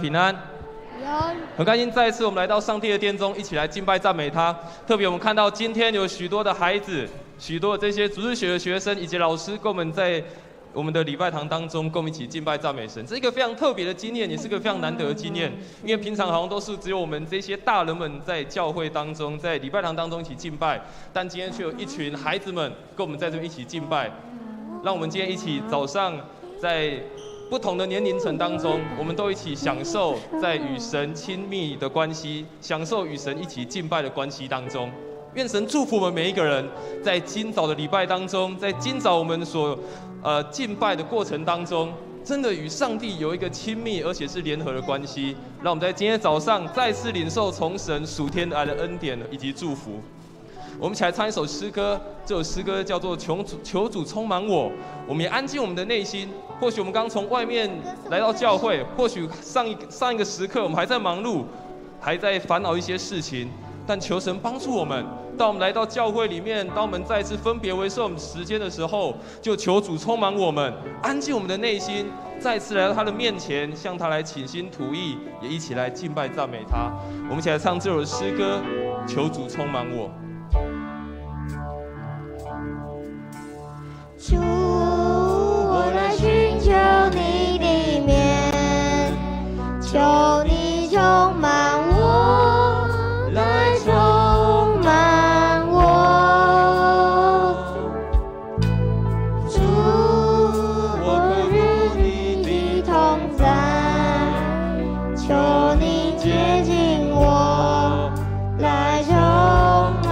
平安。很开心再一次我们来到上帝的殿中，一起来敬拜赞美他。特别我们看到今天有许多的孩子，许多的这些主日学的学生以及老师，跟我们在我们的礼拜堂当中，跟我们一起敬拜赞美神，这是一个非常特别的经验，也是个非常难得的经验。因为平常好像都是只有我们这些大人们在教会当中，在礼拜堂当中一起敬拜，但今天却有一群孩子们跟我们在这边一起敬拜。让我们今天一起早上在不同的年龄层当中，我们都一起享受在与神亲密的关系，享受与神一起敬拜的关系当中。愿神祝福我们每一个人，在今早的礼拜当中，在今早我们所敬拜的过程当中，真的与上帝有一个亲密而且是联合的关系。让我们在今天早上再次领受从神属天来的恩典以及祝福。我们一起来唱一首诗歌，这首诗歌叫做求主充满我。我们也安静我们的内心。或许我们刚从外面来到教会，或许上一个时刻我们还在忙碌，还在烦恼一些事情，但求神帮助我们。当我们来到教会里面，当我们再次分别为圣时间的时候，就求主充满我们，安静我们的内心，再次来到他的面前，向他来倾心吐意，也一起来敬拜赞美他。我们一起来唱这首诗歌，求主充满我。主，我来寻求你的面，求你充满我，来充满我。主，我渴慕你的同在，求你接近我，来充满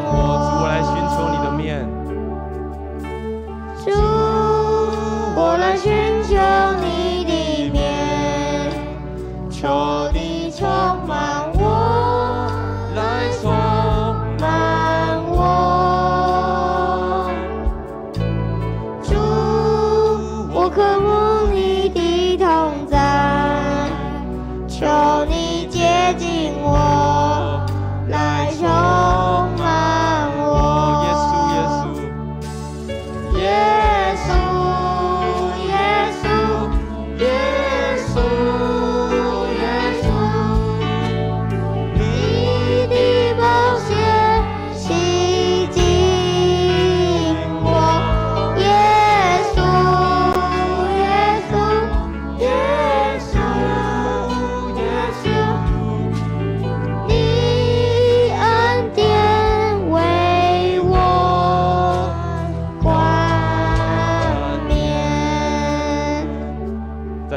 我。主，我来寻求你的面。主，我来寻求你的面，求你充满我，来充满我。主，我渴慕你的同在，求你接近我，来充满我。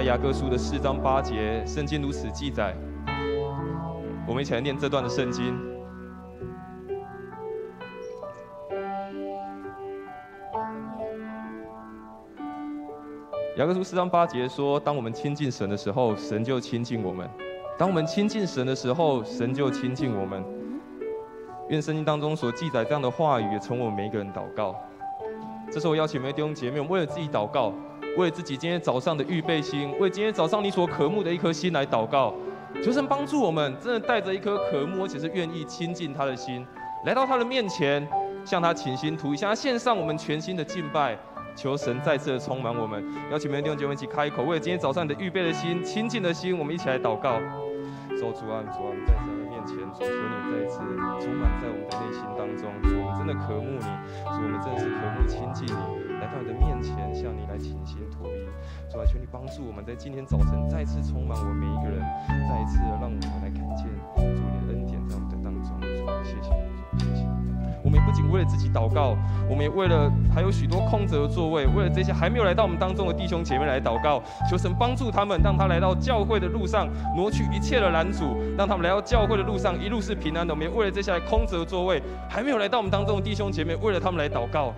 雅各书的4章8节，圣经如此记载。我们一起来念这段的圣经。雅各书4章8节说：当我们亲近神的时候，神就亲近我们；当我们亲近神的时候，神就亲近我们。愿圣经当中所记载这样的话语，也成为我们每一个人祷告。这时候，我邀请每位弟兄姐妹，我们为了自己祷告。为自己今天早上的预备心，为今天早上你所渴慕的一颗心来祷告，求神帮助我们，真的带着一颗渴慕而且是愿意亲近他的心，来到他的面前，向他倾心吐意，向他献上我们全心的敬拜，求神再次的充满我们。邀请每位弟兄姐妹一起开口，为了今天早上你的预备的心、亲近的心，我们一起来祷告。主啊，我们在神的面前，主，求你再一次充满在我们的内心当中，主，我们真的渴慕你，主，我们真的是渴慕亲近你。来到你的面前，向你来倾心吐意。主啊，求你帮助我们在今天早晨再次充满我们每一个人，再一次的让我们来看见主你的恩典在我们的当中。主，谢谢你，主，谢谢你。我们也不仅为了自己祷告，我们也为了还有许多空着的座位，为了这些还没有来到我们当中的弟兄姐妹来祷告，求神帮助他们，让他来到教会的路上挪去一切的拦阻，让他们来到教会的路上一路是平安的。我们也为了这些空着的座位还没有来到我们当中的弟兄姐妹，为了他们来祷告。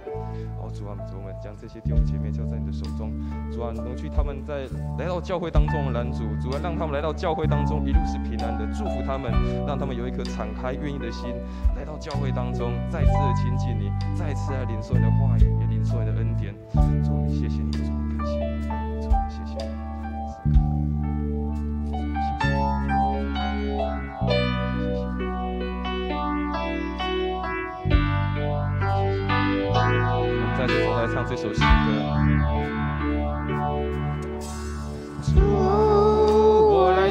主啊，我们将这些弟兄姐妹交在你的手中。主啊，挪去他们在来到教会当中的拦阻。主啊，让他们来到教会当中一路是平安的，祝福他们，让他们有一颗敞开愿意的心，来到教会当中，再次的亲近你，再次来领受你的话语，也领受你的恩典。主，谢谢你，主，感谢你，主，谢谢你。再次来唱这首诗歌。主，我来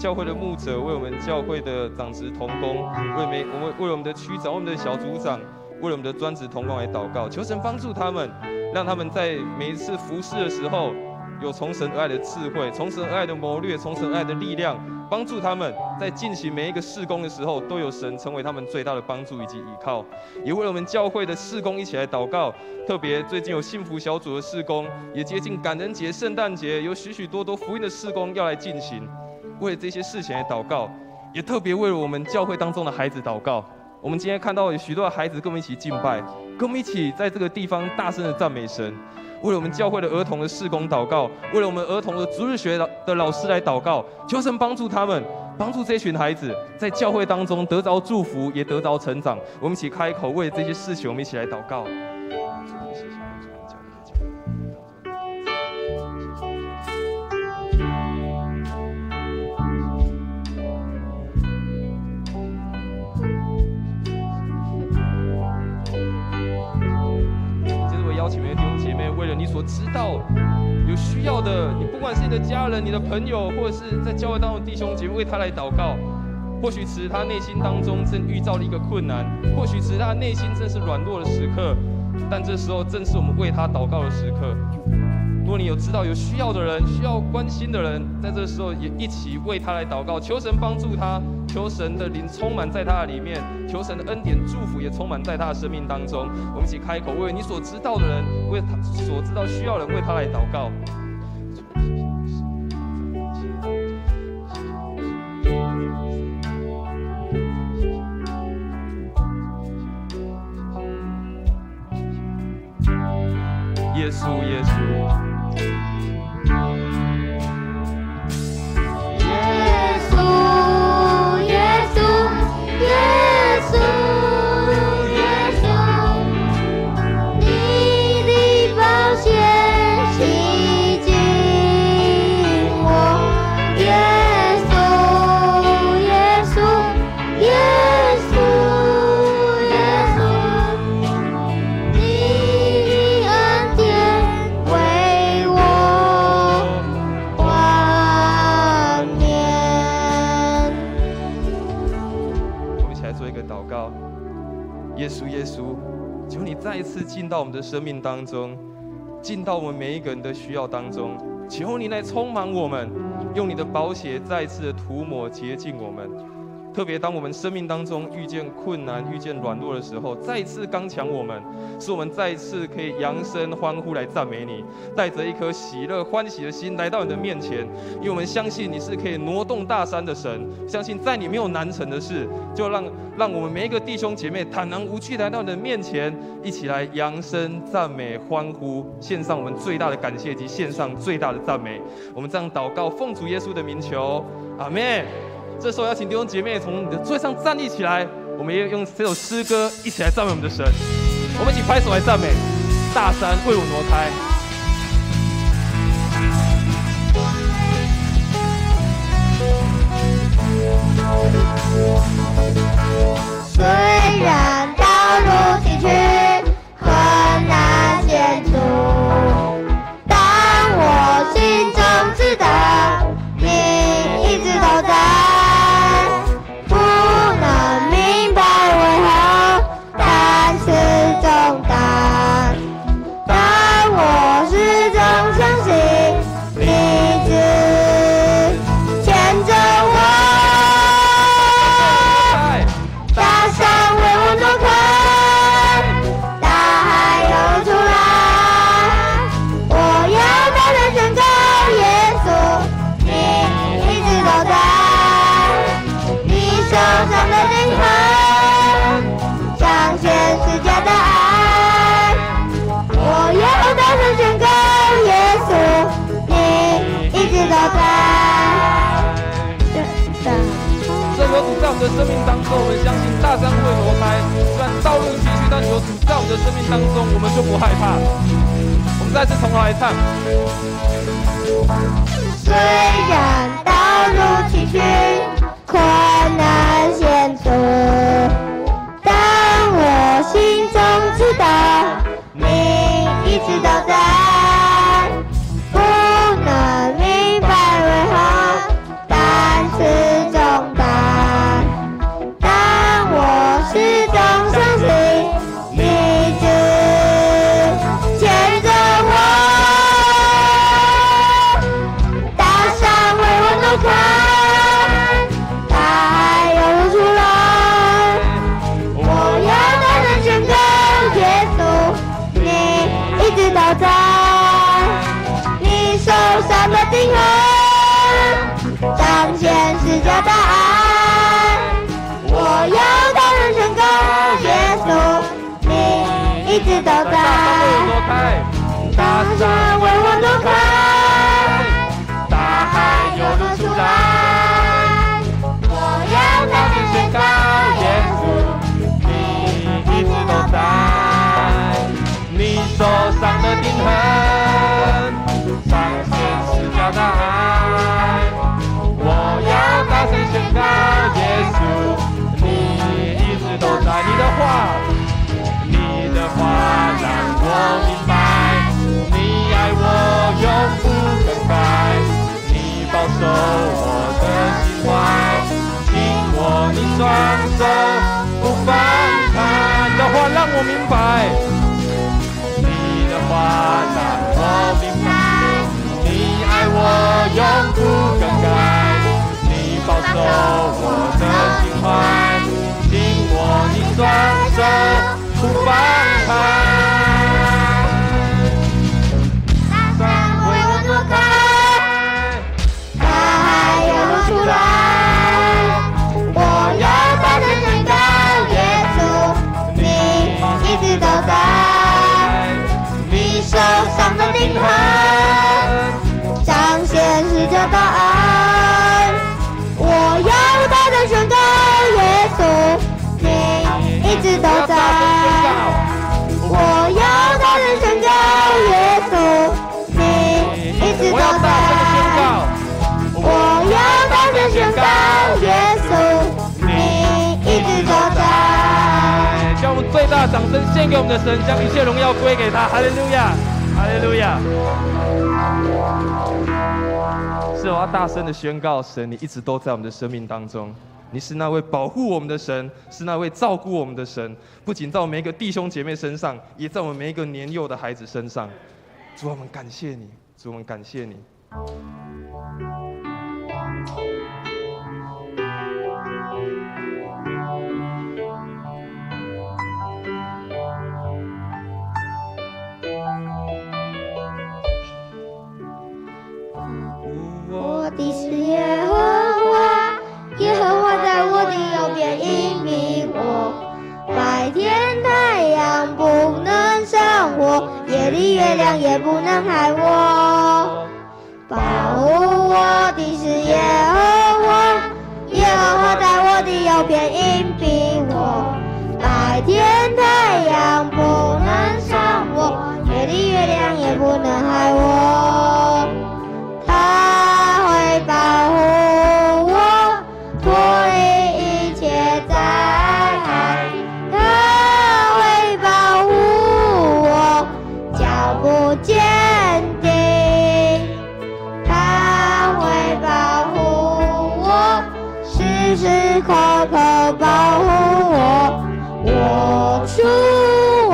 教会的牧者，为我们教会的长职同工，为我们的区长、为我们的小组长，为了我们的专职同工来祷告，求神帮助他们，让他们在每一次服事的时候，有从神而来的智慧，从神而来的谋略，从神而来的力量，帮助他们在进行每一个事工的时候，都有神成为他们最大的帮助以及依靠。也为了我们教会的事工一起来祷告，特别最近有幸福小组的事工，也接近感恩节、圣诞节，有许许多多福音的事工要来进行。为了这些事情来祷告，也特别为了我们教会当中的孩子祷告。我们今天看到有许多的孩子跟我们一起敬拜，跟我们一起在这个地方大声的赞美神。为了我们教会的儿童的事工祷告，为了我们儿童的主日学的老师来祷告，求神帮助他们，帮助这群孩子在教会当中得着祝福，也得着成长。我们一起开口，为了这些事情，我们一起来祷告。邀请每位弟兄姐妹，为了你所知道有需要的，你不管是你的家人、你的朋友，或者是在教会当中的弟兄姐妹，为他来祷告。或许此时他内心当中正遇到了一个困难，或许此时他内心正是软弱的时刻，但这时候正是我们为他祷告的时刻。如果你有知道有需要的人、需要关心的人，在这时候也一起为他来祷告，求神帮助他，求神的灵充满在他的里面，求神的恩典祝福也充满在他的生命当中。我们一起开口，为你所知道的人，为他所知道需要的人，为他来祷告。耶稣，耶稣。耶稣，耶稣，求你再一次进到我们的生命当中，进到我们每一个人的需要当中，求你来充满我们，用你的宝血再一次的涂抹洁净我们。特别当我们生命当中遇见困难、遇见软弱的时候，再一次刚强我们，使我们再一次可以扬声欢呼来赞美你，带着一颗喜乐欢喜的心来到你的面前，因为我们相信你是可以挪动大山的神，相信在你没有难成的事，就让我们每一个弟兄姐妹坦然无惧来到你的面前，一起来扬声赞美欢呼，献上我们最大的感谢及献上最大的赞美。我们这样祷告，奉主耶稣的名求，阿们。这时候要请弟兄姐妹从你的座位上站立起来，我们也用这首诗歌一起来赞美我们的神。我们一起拍手来赞美，大山为我挪开。虽然道路崎岖，困难险阻，但我心中知道，你一直都在。的生命当中，我们相信大山会挪开，虽然道路崎岖，但有主在我们的生命当中，我们就不害怕。我们再次从头来唱。虽然道路崎岖，困难险阻，但我心中知道，你一直都在。不能明白为何，但是你双手不放开。你的话让我明白，你的话让我明白，你爱我永不更改，你保守我的心怀，紧握你双手不放开。山为我挪开，大海要我出来，我要大声宣告耶稣，你一直都在，你手上的灵痕彰显世界的爱，我要大声宣告耶稣，你一直都在，我要大声宣告耶稣，你一直都在，我要大声宣告耶稣，你一直都在。将我们最大的掌声献给我们的神，将一切荣耀归给他。哈利路亚，哈利路亚。是我要大声的宣告，神，你一直都在我们的生命当中。你是那位保护我们的神，是那位照顾我们的神，不仅在我们每一个弟兄姐妹身上，也在我们每一个年幼的孩子身上。主，我们感谢你，主，我们感谢你。我的是耶和华，耶和华在我的右边引领我，白天太阳不能伤我，夜里月亮也不能害我。保护我的是耶和华，耶和华在我的右边引领我，白天太阳不能伤我，夜里月亮也不能害我。他会保护我，脱离一切灾害，他会保护我，脚步坚定，他会保护我，时时刻刻保护我，我出我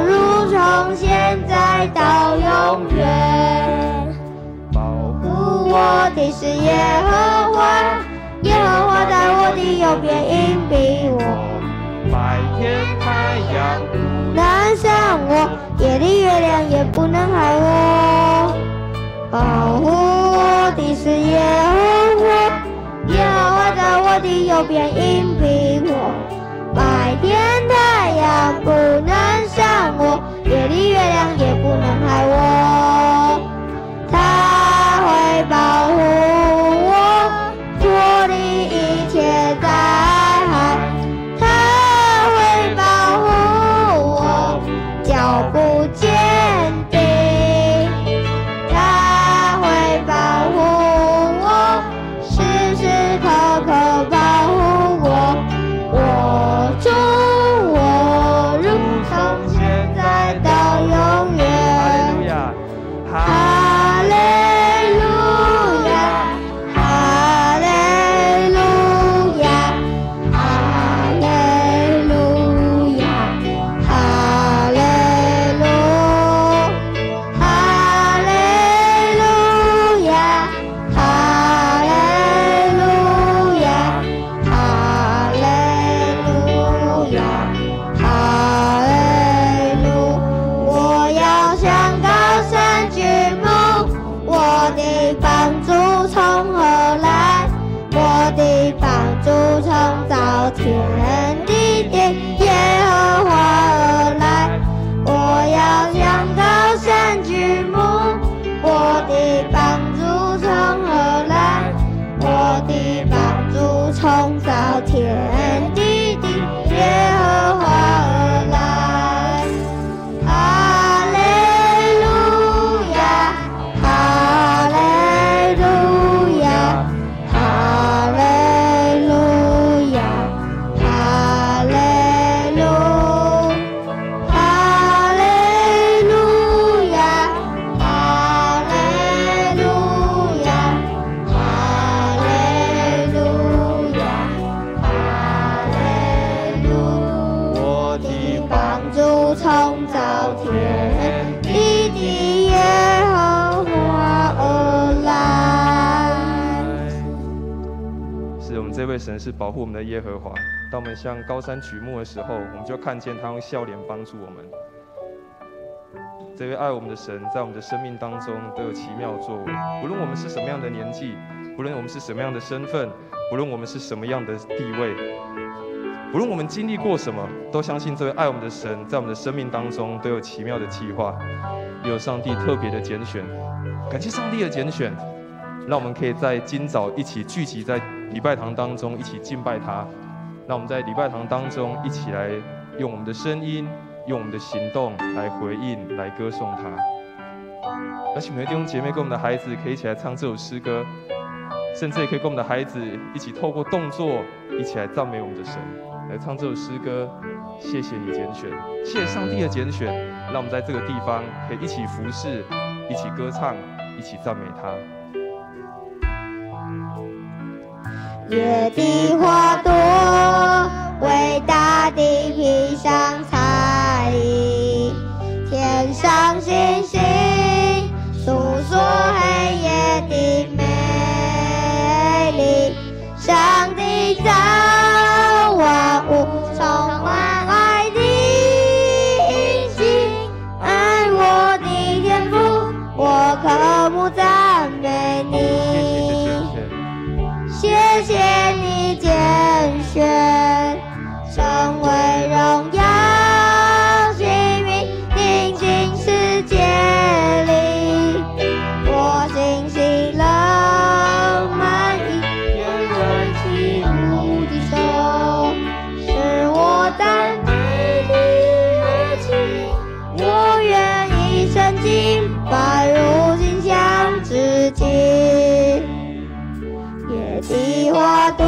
入，从现在到永远。我的是耶和华，耶和华在我的右边引领我，白天太阳不能伤我，夜里月亮也不能害我。保护我的是耶和华，耶和华在我的右边引领我，白天太阳不能伤我，夜里月亮也不能害我。他会保护我，脱离一切灾害，他会保护我，脚步坚定，他会保护我，时时刻刻保护我，我出我入，从现在到永远。哈利路亚，哈利路亚，哈利路亚，哈利路，哈利路亚，哈利路亚，哈利路亚，哈利路，我要向高山举目，我的帮助从何来？我的帮助从造天地的耶和华而来。我要向高山举目，我的帮助从何来？我的帮助从造天地的耶和华而来。哈利路亚，哈利路亚，哈利路亚，哈利路，哈利路亚，哈利路亚，哈利路亚，哈位神是保护我们的耶和华。当我们向高山举目的时候，我们就看见他用笑脸帮助我们。这位爱我们的神，在我们的生命当中都有奇妙作为。不论我们是什么样的年纪，不论我们是什么样的身份，不论我们是什么样的地位，不论我们经历过什么，都相信这位爱我们的神，在我们的生命当中都有奇妙的计划，也有上帝特别的拣选。感谢上帝的拣选，让我们可以在今早一起聚集在礼拜堂当中，一起敬拜他。让我们在礼拜堂当中一起来用我们的声音，用我们的行动来回应，来歌颂他。而且每位弟兄姐妹跟我们的孩子可以一起来唱这首诗歌，甚至也可以跟我们的孩子一起透过动作一起来赞美我们的神，来唱这首诗歌。谢谢你拣选，谢谢上帝的拣选，让我们在这个地方可以一起服侍，一起歌唱，一起赞美他。野的花朵为大地披上彩衣，天上星星诉说黑夜的美丽。上帝造万物，充满爱的印记。爱我的天父，我渴慕赞美你。谢谢你拣选，成为荣耀器皿，宁静世界里，我欣喜乐满溢，愿燃起舞的手，是我赞美的乐器。我愿一生敬拜，如今向致敬。野的花朵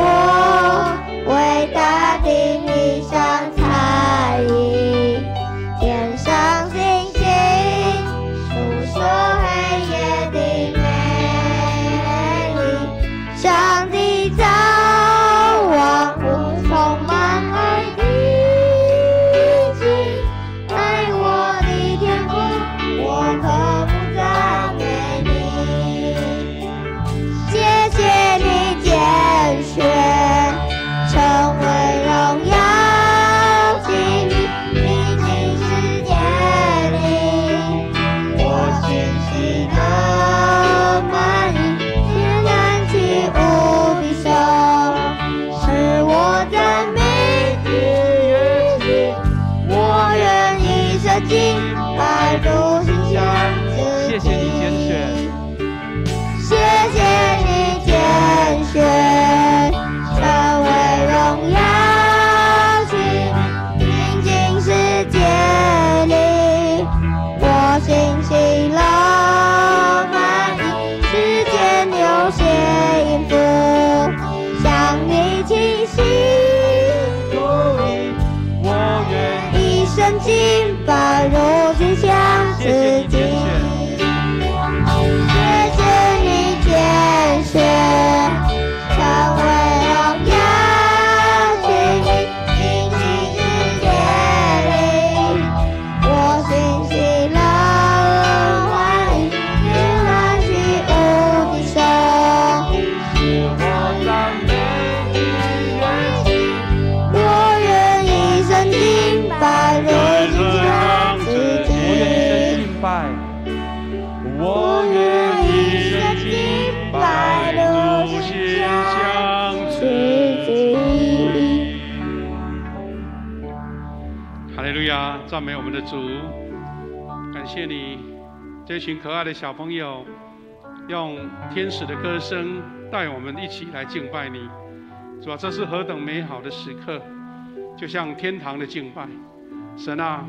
为大地披上彩衣，天上星星诉说黑夜的美丽。上帝造万物，充满爱的印记。爱我的天父，我渴慕赞美你。谢谢你拣选，成为荣耀器皿，宁静世界里，我欣喜乐满溢，愿燃起无比手，是我赞美的乐器。我愿一生敬拜，如心向致敬。谢谢你拣选，谢谢你拣选，成为荣耀器皿，宁静世界里，我欣喜乐满溢，世间有些音符，向你倾心，我愿一生敬拜，如今向致敬。谢谢你拣选，成为荣耀器皿，宁静世界里，我欣喜乐满溢，愿燃起无敌手，是我赞美的乐器。我愿一生敬拜，如今向致敬。我愿一生敬拜，如心向致敬。哈利路亚，赞美我们的主，感谢你，这群可爱的小朋友，用天使的歌声带我们一起来敬拜你。主啊，这是何等美好的时刻，就像天堂的敬拜。神啊，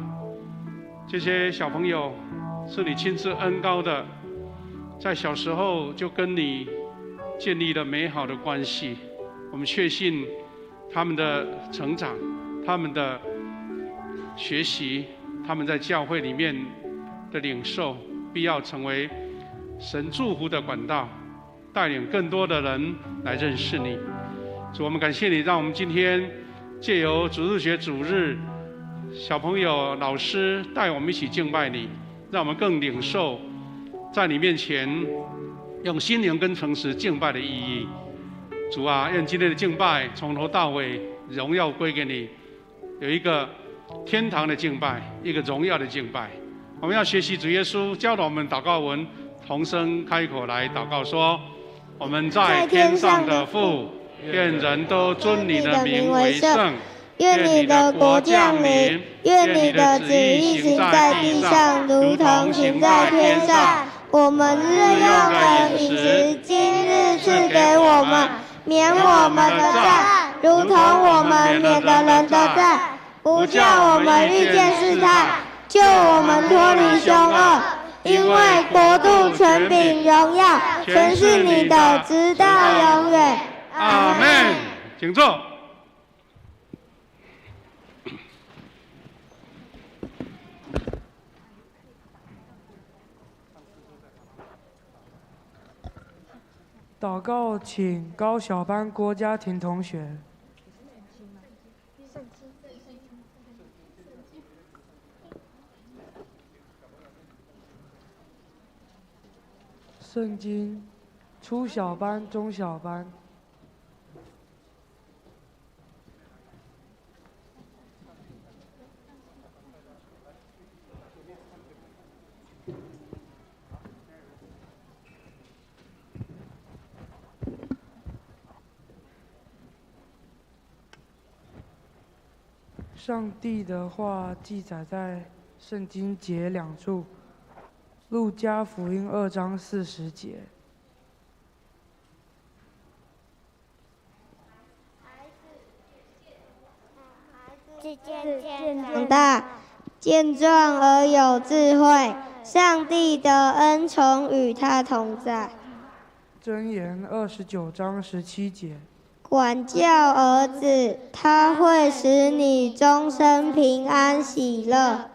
这些小朋友是你亲自恩膏的，在小时候就跟你建立了美好的关系。我们确信他们的成长，他们的学习，他们在教会里面的领受，必要成为神祝福的管道，带领更多的人来认识你。主，我们感谢你，让我们今天借由主日学主日，小朋友、老师带我们一起敬拜你，让我们更领受在你面前用心灵跟诚实敬拜的意义。主啊，愿今天的敬拜从头到尾荣耀归给你，有一个天堂的敬拜，一个荣耀的敬拜。我们要学习主耶稣教导我们祷告文，同声开口来祷告说：我们在天上的父，愿人都尊你的名为圣。愿你的国降临，愿你的旨意行在地上，如同行在天上。我们日用的饮食，今日赐给我们，免我们的债，如同我们免的人的债，不叫我们遇见试探，救我们脱离凶恶。因为国度、权柄、荣耀，全是你的，直到永远。阿们。请坐。祷告，请高小班郭家庭同学。圣经，初小班、中小班。上帝的话记载在圣经节2处，路加福音2章40节。长大，健壮而有智慧，上帝的恩宠与他同在。箴言29章17节。管教儿子，他会使你终身平安喜乐。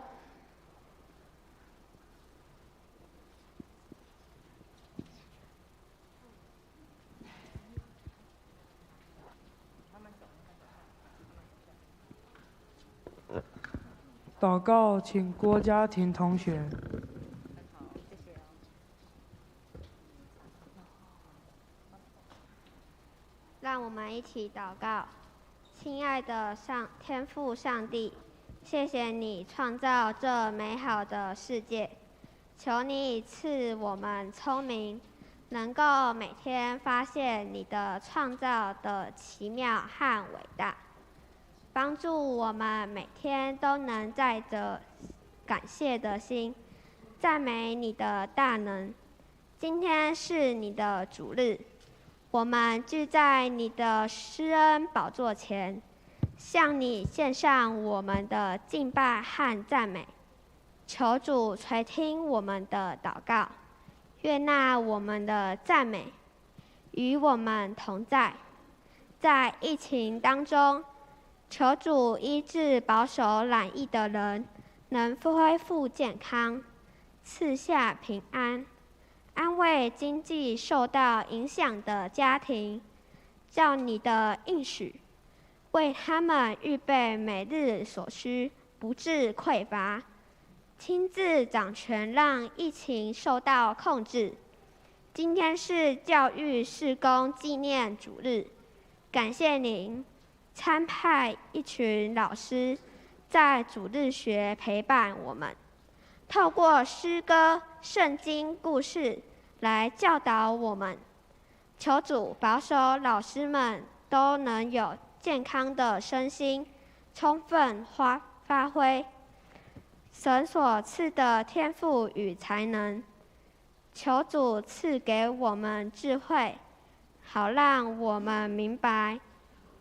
祷告，请郭家庭同学。让我们一起祷告，亲爱的天父上帝，谢谢你创造这美好的世界，求你赐我们聪明，能够每天发现你的创造的奇妙和伟大，帮助我们每天都能带着感谢的心，赞美你的大能。今天是你的主日，我们聚在你的施恩宝座前，向你献上我们的敬拜和赞美。求主垂听我们的祷告，悦纳我们的赞美，与我们同在。在疫情当中，求主医治保守染疫的人，能恢复健康，赐下平安。安慰经济受到影响的家庭，照你的应许，为他们预备每日所需，不致匮乏。亲自掌权，让疫情受到控制。今天是教育事工纪念主日，感谢您参派一群老师在主日学陪伴我们，透过诗歌、圣经故事来教导我们。求主保守老师们都能有健康的身心，充分发挥神所赐的天赋与才能。求主赐给我们智慧，好让我们明白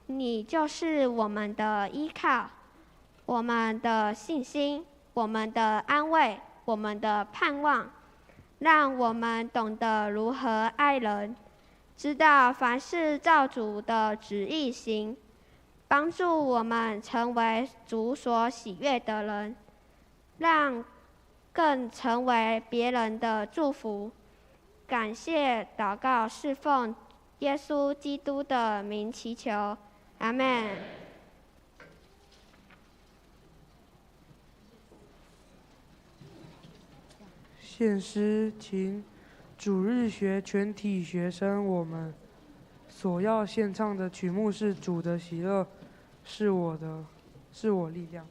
你就是我们的依靠，我们的信心，我们的安慰，我们的盼望。让我们懂得如何爱人，知道凡事照主的旨意行，帮助我们成为主所喜悦的人，让更成为别人的祝福。感谢祷告侍奉耶稣基督的名祈求，阿们。献诗，请主日学全体学生我们所要献唱的曲目是《主的喜乐是我力量》。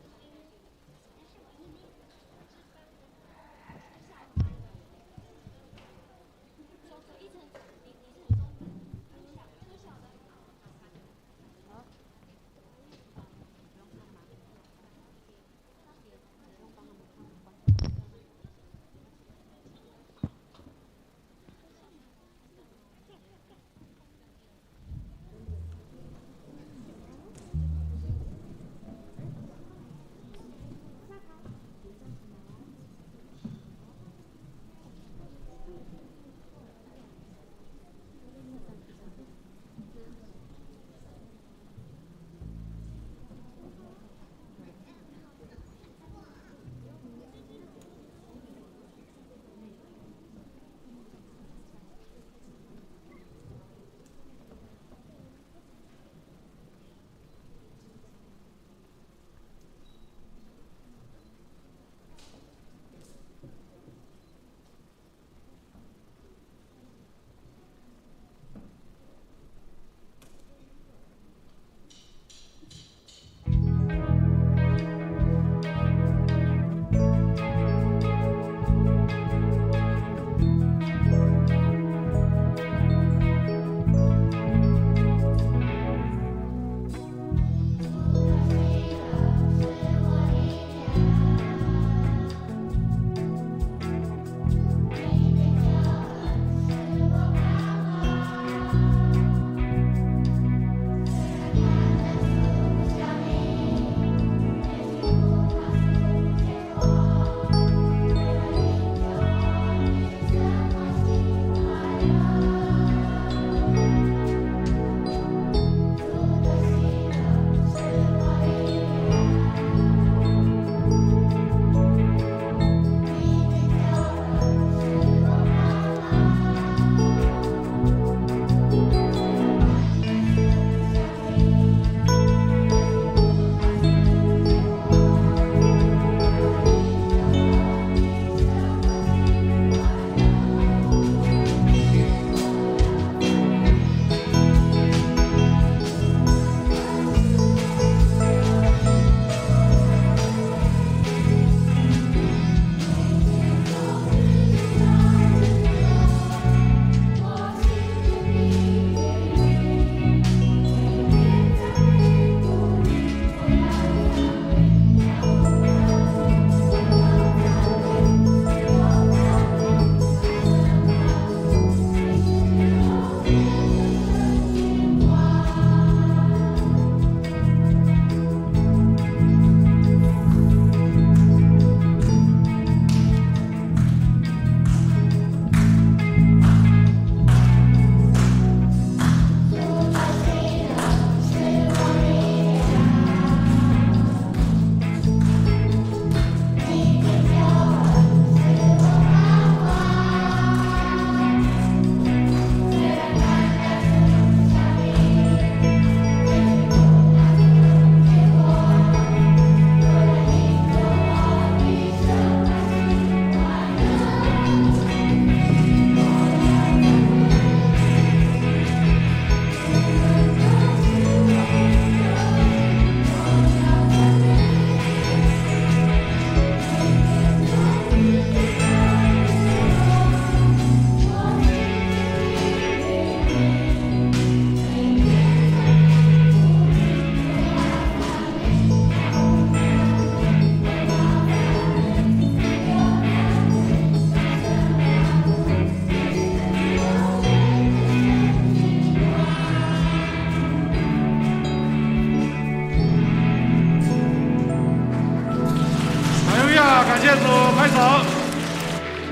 感谢主，拍手！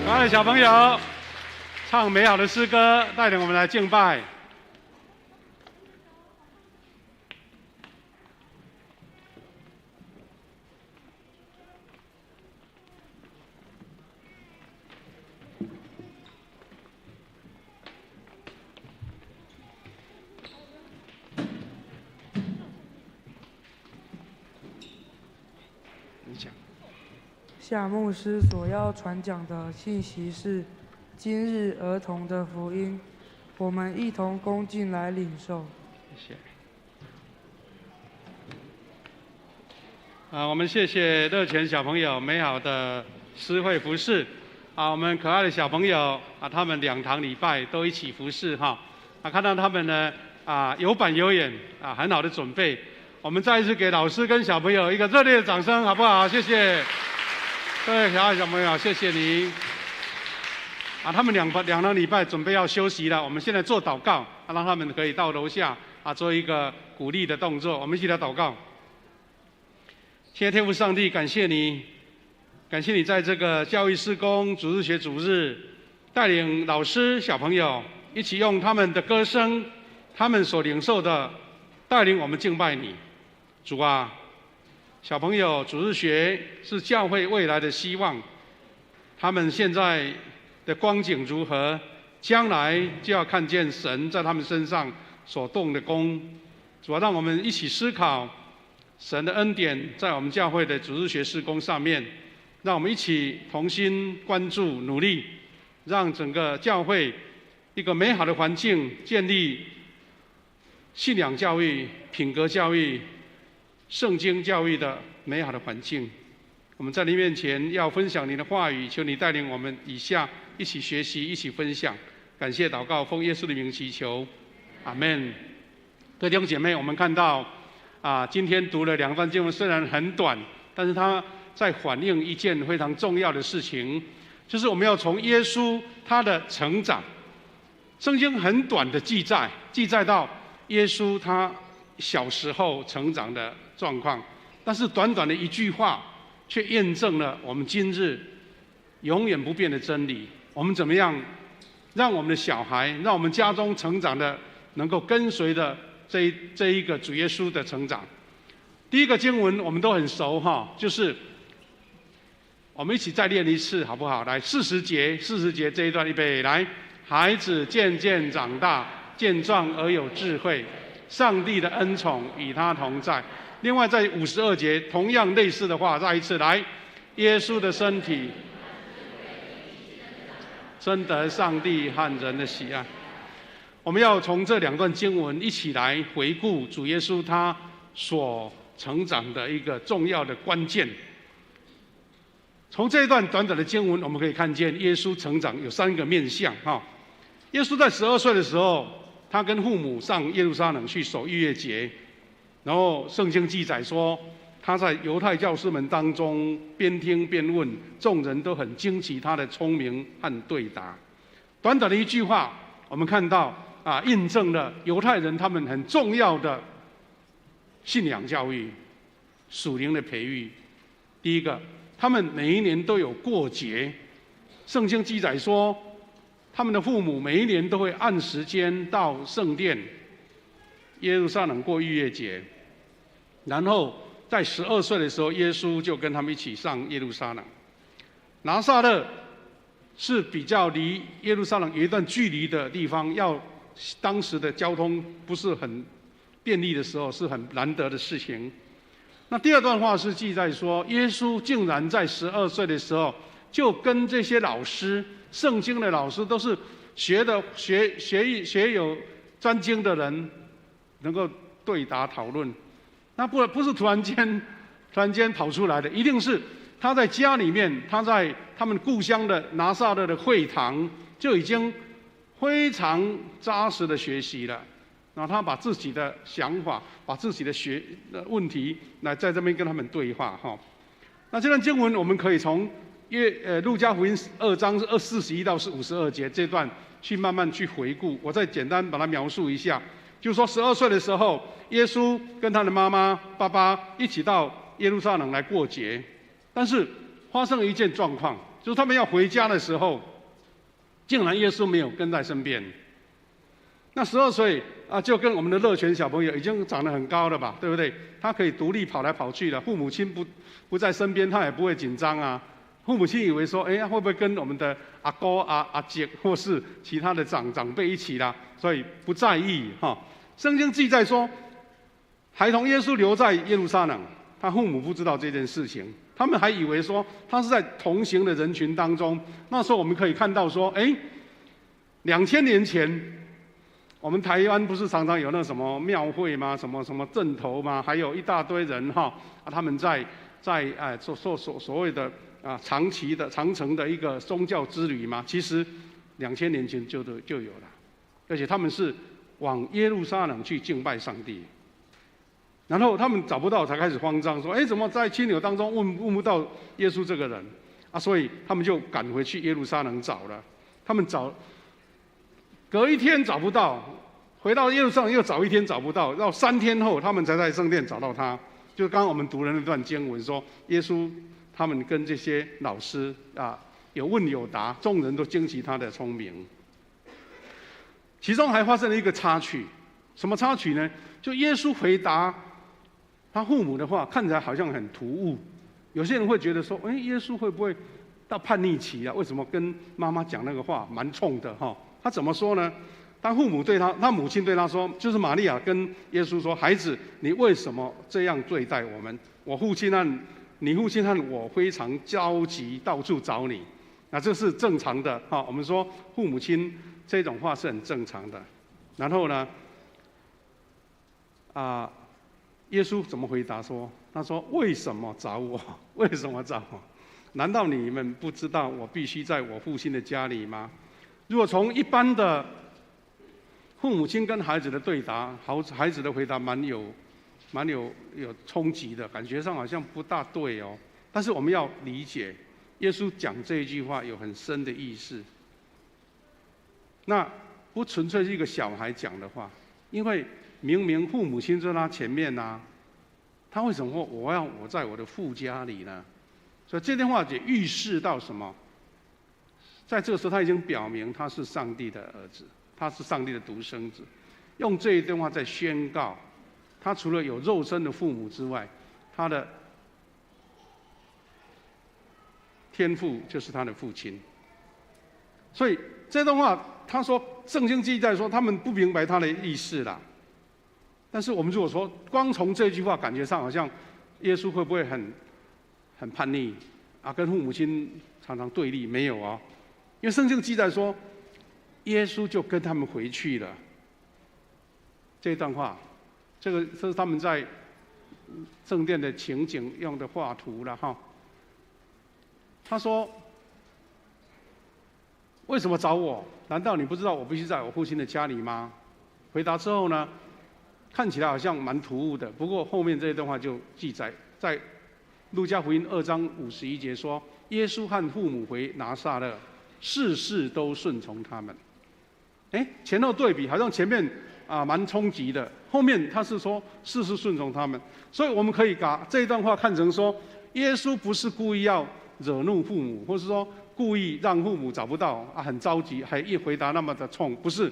可爱的小朋友唱美好的诗歌，带领我们来敬拜。你讲。夏牧师所要传讲的信息是今日儿童的福音。我们一同恭敬来领受。谢谢。我们谢谢乐泉小朋友美好的诗会服侍。我们可爱的小朋友他们2堂礼拜都一起服侍哈。看到他们呢有板有眼很好的准备。我们再一次给老师跟小朋友一个热烈的掌声，好不好？谢谢。各位可爱的小朋友，谢谢你。他们两堂礼拜准备要休息了，我们现在做祷告，让他们可以到楼下做一个鼓励的动作。我们一起来祷告。亲爱的天父上帝，感谢你，感谢你在这个教育事工主日学主日，带领老师小朋友一起用他们的歌声，他们所领受的，带领我们敬拜你。主啊，小朋友主日学是教会未来的希望，他们现在的光景如何，将来就要看见神在他们身上所动的功。主啊，让我们一起思考神的恩典在我们教会的主日学事工上面，让我们一起同心关注努力，让整个教会一个美好的环境建立信仰教育、品格教育、圣经教育的美好的环境。我们在你面前要分享你的话语，求你带领我们以下一起学习，一起分享。感谢祷告，奉耶稣的名祈求，阿们。各位弟兄姐妹，我们看到今天读了2段经文，虽然很短，但是它在反映一件非常重要的事情，就是我们要从耶稣他的成长。圣经很短的记载到耶稣他小时候成长的状况，但是短短的一句话，却验证了我们今日永远不变的真理。我们怎么样让我们的小孩，让我们家中成长的，能够跟随的这一个主耶稣的成长。第一个经文我们都很熟哈，就是我们一起再念一次好不好？来，40节这一段，预备，来。孩子渐渐长大，健壮而有智慧，上帝的恩宠与他同在。另外在52节同样类似的话，再一次来，耶稣的身体深得上帝和人的喜爱。我们要从这2段经文一起来回顾主耶稣他所成长的一个重要的关键。从这一段短短的经文，我们可以看见耶稣成长有3个面向哈。耶稣在12岁的时候，他跟父母上耶路撒冷去守逾越节，然后圣经记载说，他在犹太教师们当中边听边问，众人都很惊奇他的聪明和对答。短短的一句话，我们看到印证了犹太人他们很重要的信仰教育、属灵的培育。第一个，他们每一年都有过节，圣经记载说，他们的父母每一年都会按时间到圣殿耶路撒冷过逾越节，然后在12岁的时候，耶稣就跟他们一起上耶路撒冷。拿撒勒是比较离耶路撒冷有一段距离的地方，当时的交通不是很便利的时候，是很难得的事情。那第2段话是记载说，耶稣竟然在12岁的时候，就跟这些老师，圣经的老师，都是学有专精的人，能够对答讨论。那不是突然间跑出来的，一定是他在家里面，他在他们故乡的拿撒勒的会堂就已经非常扎实的学习了。然后他把自己的想法，把自己的问题来在这边跟他们对话哈。那这段经文我们可以从路加福音2章41到52节这段去慢慢去回顾。我再简单把它描述一下，就是说12岁的时候，耶稣跟他的妈妈、爸爸一起到耶路撒冷来过节，但是发生了一件状况，就是他们要回家的时候，竟然耶稣没有跟在身边。那12岁就跟我们的乐泉小朋友已经长得很高了吧，对不对？他可以独立跑来跑去了，父母亲不在身边，他也不会紧张啊。父母亲以为说，会不会跟我们的阿哥、阿姐或是其他的长辈一起啦？所以不在意哈。圣经记载说，孩童耶稣留在耶路撒冷，他父母不知道这件事情，他们还以为说他是在同行的人群当中。那时候我们可以看到说，2000年前我们台湾不是常常有那什么庙会吗？什么什么镇头吗？还有一大堆人他们在所谓的长程的一个宗教之旅嘛。其实2000年前就有了，而且他们是往耶路撒冷去敬拜上帝。然后他们找不到，才开始慌张，说：“怎么在青牛当中问不到耶稣这个人啊？”所以他们就赶回去耶路撒冷找了。他们隔一天找不到，回到耶路撒冷又找一天找不到，到3天后，他们才在圣殿找到他。就刚刚我们读的那段经文说，耶稣他们跟这些老师有问有答，众人都惊奇他的聪明。其中还发生了一个插曲，什么插曲呢？就耶稣回答他父母的话，看起来好像很突兀。有些人会觉得说，耶稣会不会到叛逆期啊？为什么跟妈妈讲那个话蛮冲的哈？他怎么说呢？当父母对他母亲对他说，就是玛利亚跟耶稣说：“孩子，你为什么这样对待我们？你父亲和我非常焦急，到处找你。”那这是正常的哈。我们说父母亲这种话是很正常的。然后呢，耶稣怎么回答说？他说：“为什么找我？为什么找我？难道你们不知道我必须在我父亲的家里吗？”如果从一般的父母亲跟孩子的对答，孩子的回答蛮有冲击的，感觉上好像不大对哦。但是我们要理解，耶稣讲这一句话有很深的意思。那不纯粹是一个小孩讲的话，因为明明父母亲在他前面啊，他为什么说我在我的父家里呢？所以这段话也预示到什么？在这个时候，他已经表明他是上帝的儿子，他是上帝的独生子，用这一段话在宣告，他除了有肉身的父母之外，他的天父就是他的父亲。所以这段话，他说圣经记载说他们不明白他的意思啦。但是我们如果说光从这句话，感觉上好像耶稣会不会很叛逆啊？跟父母亲常常对立？没有啊，因为圣经记载说，耶稣就跟他们回去了。这段话，这是他们在圣殿的情景用的画图了哈。他说：“为什么找我？难道你不知道我必须在我父亲的家里吗？”回答之后呢，看起来好像蛮突兀的。不过后面这一段话就记载在路加福音2章51节说：“耶稣和父母回拿撒勒，事事都顺从他们。”前后对比，好像前面蛮冲击的，后面他是说事事顺从他们。所以我们可以把这一段话看成说，耶稣不是故意要惹怒父母，或是说故意让父母找不到很着急，还一回答那么的冲，不是。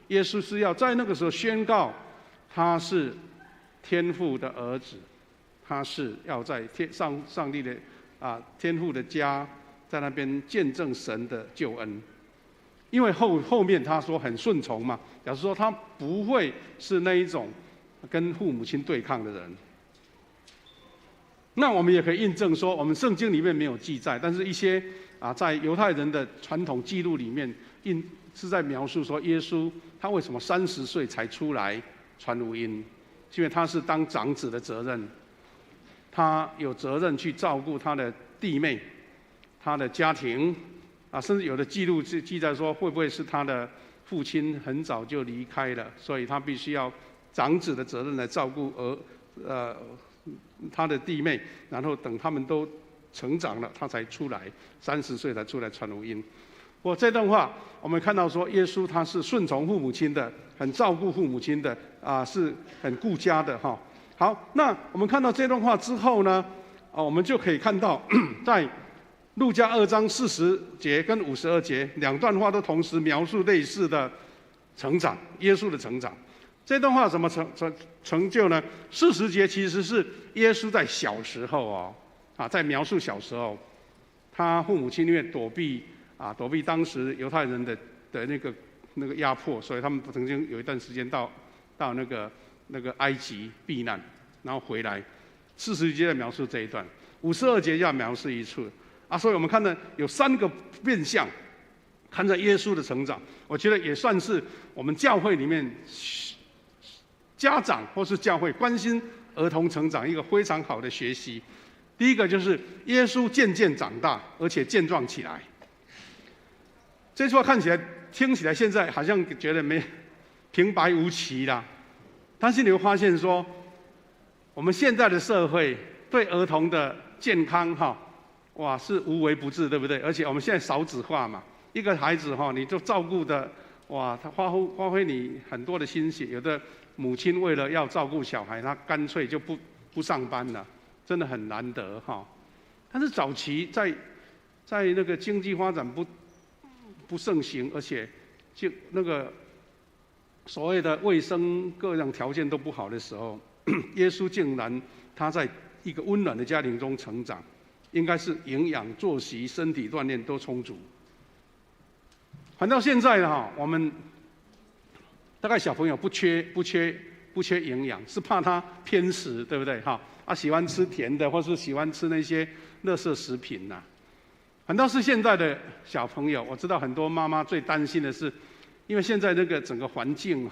耶稣是要在那个时候宣告，他是天父的儿子，他是要在上帝的天父的家，在那边见证神的救恩。因为后面他说很顺从嘛，表示说他不会是那一种跟父母亲对抗的人。那我们也可以印证说，我们圣经里面没有记载，但是一些在犹太人的传统记录里面，是在描述说耶稣他为什么30岁才出来传福音，因为他是当长子的责任，他有责任去照顾他的弟妹、他的家庭甚至有的记录是记载说，会不会是他的父亲很早就离开了，所以他必须要长子的责任来照顾他的弟妹，然后等他们都成长了，他才出来，30岁才出来传福音。这段话我们看到说，耶稣他是顺从父母亲的，很照顾父母亲的是很顾家的哈。好，那我们看到这段话之后呢，我们就可以看到在路加2章40节跟52节两段话都同时描述类似的成长，耶稣的成长。这段话怎么成就呢？40节其实是耶稣在小时候在描述小时候，他父母亲因为躲避当时犹太人的那个压迫，所以他们曾经有一段时间到那个埃及避难，然后回来。40节在描述这一段，52节要描述一处所以我们看到有3个变相，看着耶稣的成长，我觉得也算是我们教会里面家长或是教会关心儿童成长一个非常好的学习。第一个就是耶稣渐渐长大，而且健壮起来。这句话看起来、听起来，现在好像觉得没平白无奇啦。但是你会发现说，我们现在的社会对儿童的健康哇是无微不至，对不对？而且我们现在少子化嘛，一个孩子你就照顾的哇，他发挥你很多的心血。有的母亲为了要照顾小孩，他干脆就不上班了，真的很难得但是早期在那个经济发展不盛行，而且就那个所谓的卫生各样条件都不好的时候，耶稣竟然他在一个温暖的家庭中成长，应该是营养、作息、身体锻炼都充足。反倒现在我们大概小朋友不缺营养，是怕他偏食，对不对喜欢吃甜的，或是喜欢吃那些垃圾食品呐。反倒是现在的小朋友，我知道很多妈妈最担心的是，因为现在那个整个环境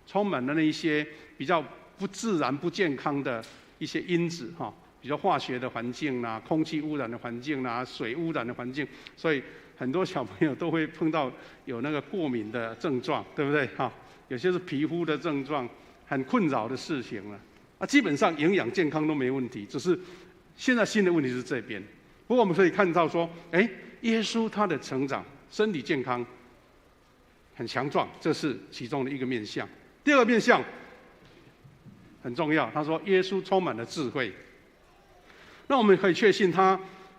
充满了那一些比较不自然、不健康的一些因子比如化学的环境啦、空气污染的环境啦、水污染的环境，所以很多小朋友都会碰到有那个过敏的症状，对不对有些是皮肤的症状，很困扰的事情了基本上营养健康都没问题，只是现在新的问题是这边。不过我们可以看到说，耶稣他的成长，身体健康很强壮，这是其中的一个面向。第二个面向很重要，他说耶稣充满了智慧。那我们可以确信他，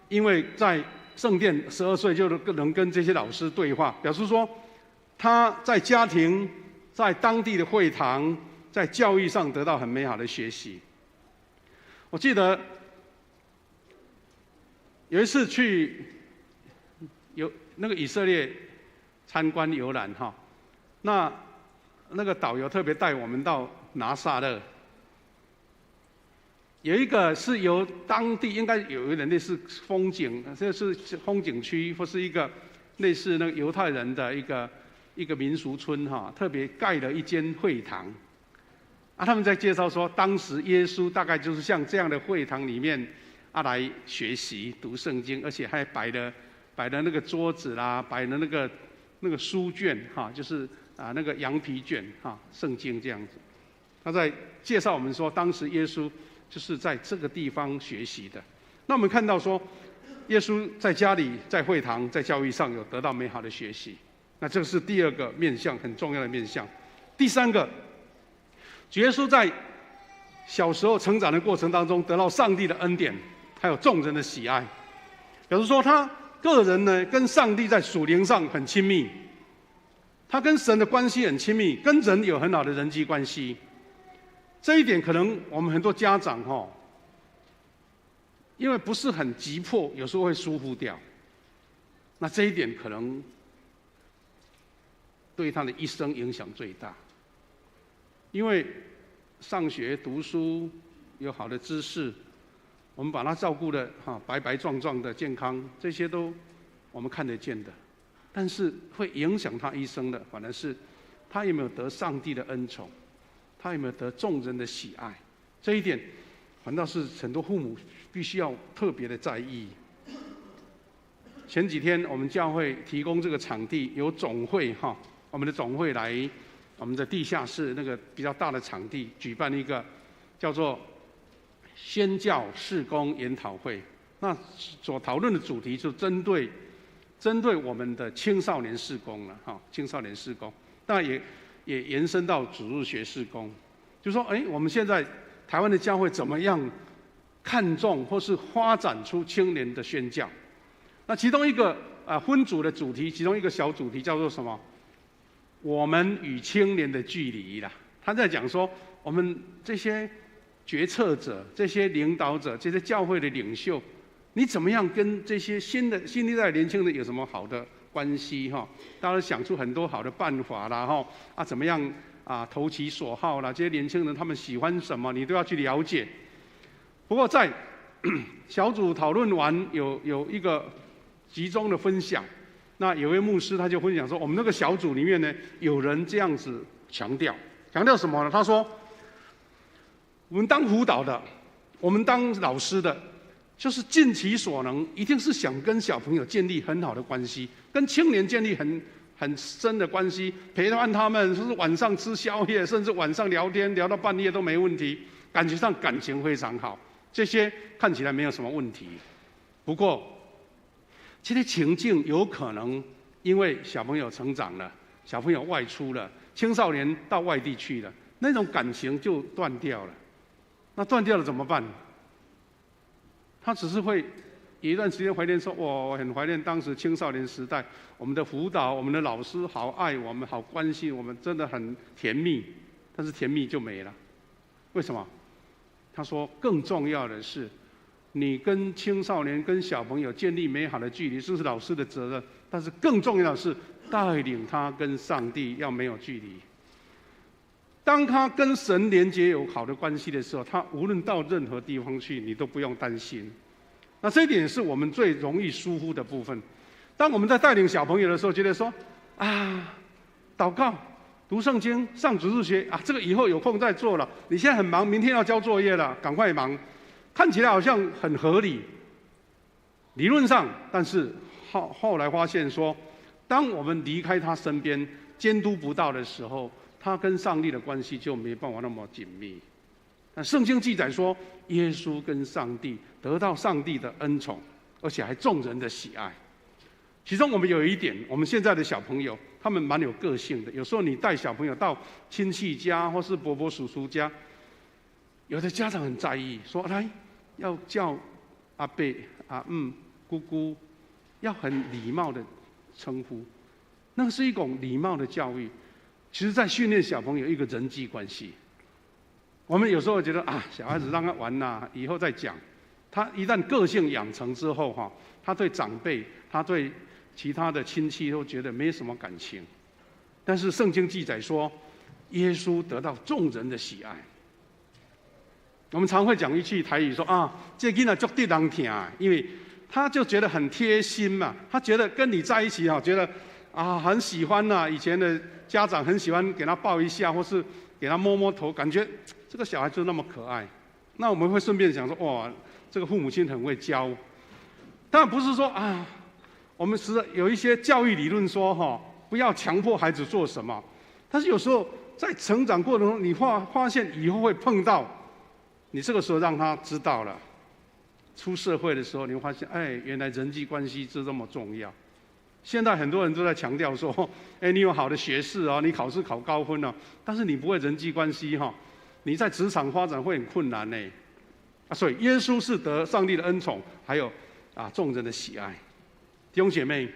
因为在圣殿12岁就能跟这些老师对话，表示说他在家庭、在当地的会堂、在教育上得到很美好的学习。我记得有一次去那个以色列参观游览那个导游特别带我们到拿撒勒，有一个是由当地应该有一点类似风景，这是风景区或是一个类似那个犹太人的一个民俗村特别盖了一间会堂他们在介绍说，当时耶稣大概就是像这样的会堂里面来学习读圣经，而且还摆了那个桌子啦，摆了那个书卷就是那个羊皮卷圣经这样子。他在介绍我们说，当时耶稣就是在这个地方学习的。那我们看到说，耶稣在家里、在会堂、在教育上有得到美好的学习。那这是第二个面向，很重要的面向。第三个，主耶稣在小时候成长的过程当中，得到上帝的恩典，还有众人的喜爱，表示说他个人呢跟上帝在属灵上很亲密，他跟神的关系很亲密，跟人有很好的人际关系。这一点可能我们很多家长因为不是很急迫，有时候会疏忽掉。那这一点可能对他的一生影响最大，因为上学读书有好的知识，我们把他照顾的白白壮壮的健康，这些都我们看得见的。但是会影响他一生的，反而是他有没有得上帝的恩宠，他有没有得众人的喜爱，这一点反倒是很多父母必须要特别的在意。前几天我们教会提供这个场地，有总会我们的总会来我们的地下室那个比较大的场地举办一个叫做宣教事工研讨会。那所讨论的主题就针对我们的青少年事工了青少年事工，当然也延伸到主日学事工，就说我们现在台湾的教会怎么样看重或是发展出青年的宣教。那其中一个分组的主题，其中一个小主题叫做什么？我们与青年的距离啦。他在讲说，我们这些决策者、这些领导者、这些教会的领袖，你怎么样跟这些新一代年轻人有什么好的关系当然想出很多好的办法啦怎么样投其所好啦，这些年轻人他们喜欢什么，你都要去了解。不过在小组讨论完有一个集中的分享，那有位牧师他就分享说，我们那个小组里面呢，有人这样子强调什么呢？他说，我们当辅导的，我们当老师的，就是尽其所能，一定是想跟小朋友建立很好的关系，跟青年建立很深的关系，陪伴他们，甚至晚上吃宵夜，甚至晚上聊天聊到半夜都没问题，感觉上感情非常好，这些看起来没有什么问题。不过，这些情境有可能因为小朋友成长了，小朋友外出了，青少年到外地去了，那种感情就断掉了。那断掉了怎么办？他只是会有一段时间怀念说，我很怀念当时青少年时代，我们的辅导，我们的老师好爱我们，好关心我们，真的很甜蜜。但是甜蜜就没了，为什么？他说，更重要的是，你跟青少年、跟小朋友建立美好的距离，这是老师的责任。但是更重要的是，带领他跟上帝要没有距离。当他跟神连结有好的关系的时候，他无论到任何地方去，你都不用担心。那这一点是我们最容易疏忽的部分。当我们在带领小朋友的时候，觉得说啊，祷告、读圣经、上主日学啊，这个以后有空再做了。你现在很忙，明天要交作业了，赶快忙。看起来好像很合理，理论上，但是后来发现说，当我们离开他身边，监督不到的时候，他跟上帝的关系就没办法那么紧密。但圣经记载说，耶稣跟上帝得到上帝的恩宠，而且还众人的喜爱。其中我们有一点，我们现在的小朋友他们蛮有个性的。有时候你带小朋友到亲戚家或是伯伯叔叔家，有的家长很在意，说来要叫阿伯、阿姑姑，要很礼貌的称呼，那是一种礼貌的教育。其实在训练小朋友一个人际关系。我们有时候觉得啊，小孩子让他玩呐，以后再讲。他一旦个性养成之后哈，他对长辈，他对其他的亲戚都觉得没什么感情。但是圣经记载说，耶稣得到众人的喜爱。我们常会讲一句台语说啊，这囡仔足得人疼，因为他就觉得很贴心嘛，他觉得跟你在一起哈，觉得啊很喜欢呐。以前的家长很喜欢给他抱一下，或是给他摸摸头，感觉这个小孩就那么可爱。那我们会顺便想说，哇，这个父母亲很会教。当然不是说啊，我们实在有一些教育理论说哈，不要强迫孩子做什么。但是有时候在成长过程中，你发现以后会碰到。你这个时候让他知道了，出社会的时候，你会发现，哎，原来人际关系是这么重要。现在很多人都在强调说，哎，你有好的学识哦，你考试考高分哦，但是你不会人际关系哈，你在职场发展会很困难呢。所以耶稣是得上帝的恩宠，还有众人的喜爱。弟兄姐妹，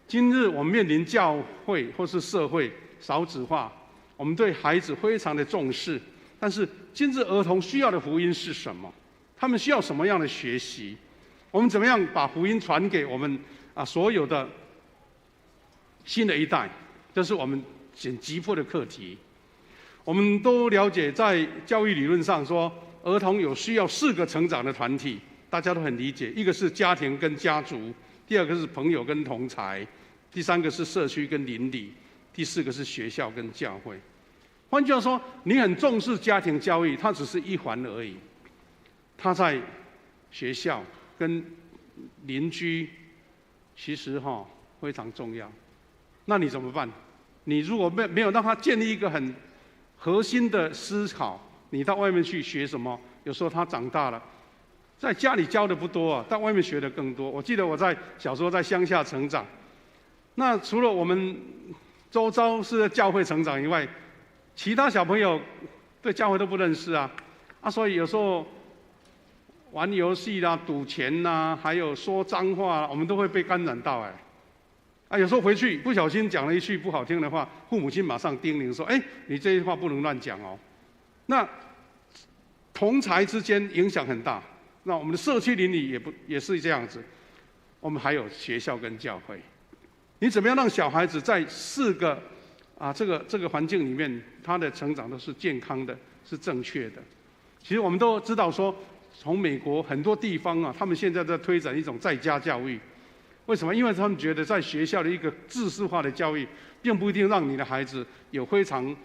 今日我们面临教会或是社会少子化，我们对孩子非常的重视。但是今日儿童需要的福音是什么？他们需要什么样的学习？我们怎么样把福音传给我们所有的新的一代？这是我们很急迫的课题。我们都了解，在教育理论上说，儿童有需要4个成长的团体，大家都很理解。一个是家庭跟家族，第2个是朋友跟同侪，第3个是社区跟邻里，第4个是学校跟教会。换句话说，你很重视家庭教育，它只是一环而已。它在学校跟邻居，其实非常重要。那你怎么办？你如果没有让他建立一个很核心的思考，你到外面去学什么？有时候他长大了，在家里教的不多啊，到外面学的更多。我记得我在小时候在乡下成长，那除了我们周遭是在教会成长以外，其他小朋友对教会都不认识啊，所以有时候玩游戏啦、赌钱啦，还有说脏话，我们都会被感染到有时候回去不小心讲了一句不好听的话，父母亲马上叮咛说：“哎，你这句话不能乱讲哦。”那同侪之间影响很大。那我们的社区邻里也是这样子。我们还有学校跟教会，你怎么样让小孩子在4个这个环境里面，他的成长都是健康的，是正确的。其实我们都知道说，从美国很多地方他们现在在推展一种在家教育。为什么？因为他们觉得在学校的一个制式化的教育，并不一定让你的孩子有非常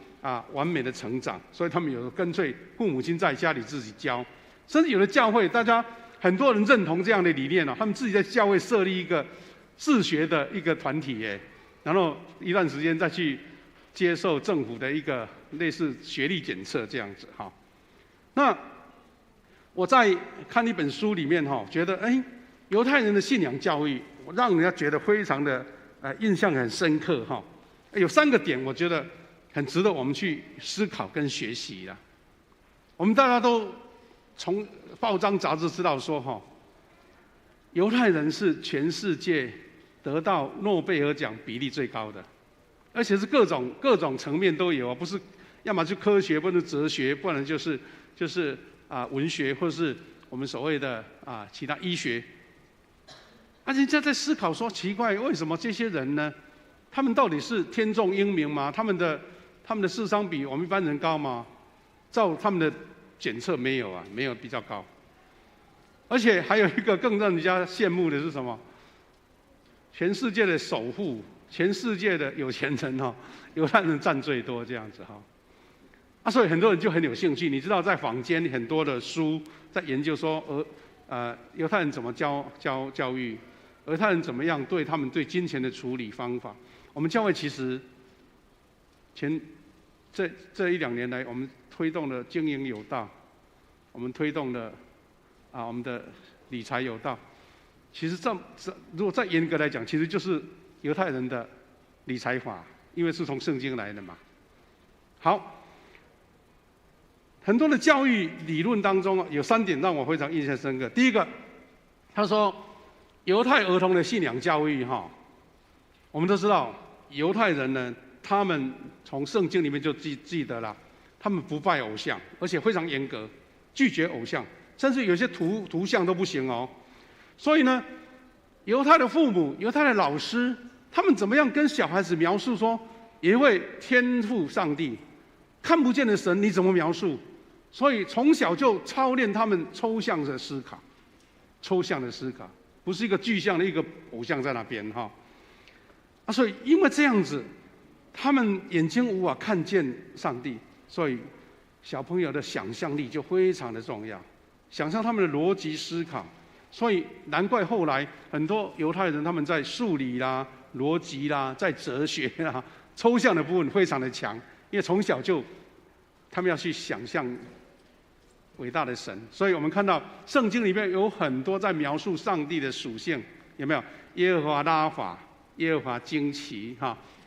完美的成长，所以他们有干脆父母亲在家里自己教，甚至有的教会，大家很多人认同这样的理念他们自己在教会设立一个自学的一个团体然后一段时间再去接受政府的一个类似学历检测这样子哈。那我在看一本书里面觉得犹太人的信仰教育，让人家觉得非常的印象很深刻有3个点，我觉得很值得我们去思考跟学习啦。我们大家都从报章杂志知道说犹太人是全世界得到诺贝尔奖比例最高的，而且是各种层面都有不是要么就科学，不然哲学，不然就是文学，或是我们所谓的其他医学。人家在思考说，奇怪，为什么这些人呢？他们到底是天纵英明吗？他们的智商比我们一般人高吗？照他们的检测没有没有比较高。而且还有一个更让人家羡慕的是什么？全世界的首富，全世界的有钱人犹太人占最多这样子所以很多人就很有兴趣。你知道，在坊间很多的书在研究说，犹太人怎么教育，犹太人怎么样对他们对金钱的处理方法。我们教会其实这1-2年来，我们推动了经营有道，我们推动了我们的理财有道。其实如果再严格来讲，其实就是犹太人的理财法，因为是从圣经来的嘛。好，很多的教育理论当中有3点让我非常印象深刻。第一个，他说犹太儿童的信仰教育我们都知道犹太人呢，他们从圣经里面就记得了，他们不拜偶像，而且非常严格，拒绝偶像，甚至有些图像都不行所以呢，犹太的父母、犹太的老师，他们怎么样跟小孩子描述说，一位天父上帝看不见的神，你怎么描述？所以从小就操练他们抽象的思考，不是一个具象的一个偶像在那边所以因为这样子，他们眼睛无法看见上帝，所以小朋友的想象力就非常的重要，想象他们的逻辑思考。所以难怪后来很多犹太人他们在数理啦、逻辑啦、在哲学啦、抽象的部分非常的强，因为从小就他们要去想象伟大的神。所以我们看到圣经里面有很多在描述上帝的属性，有没有？耶和华拉法，耶和华惊奇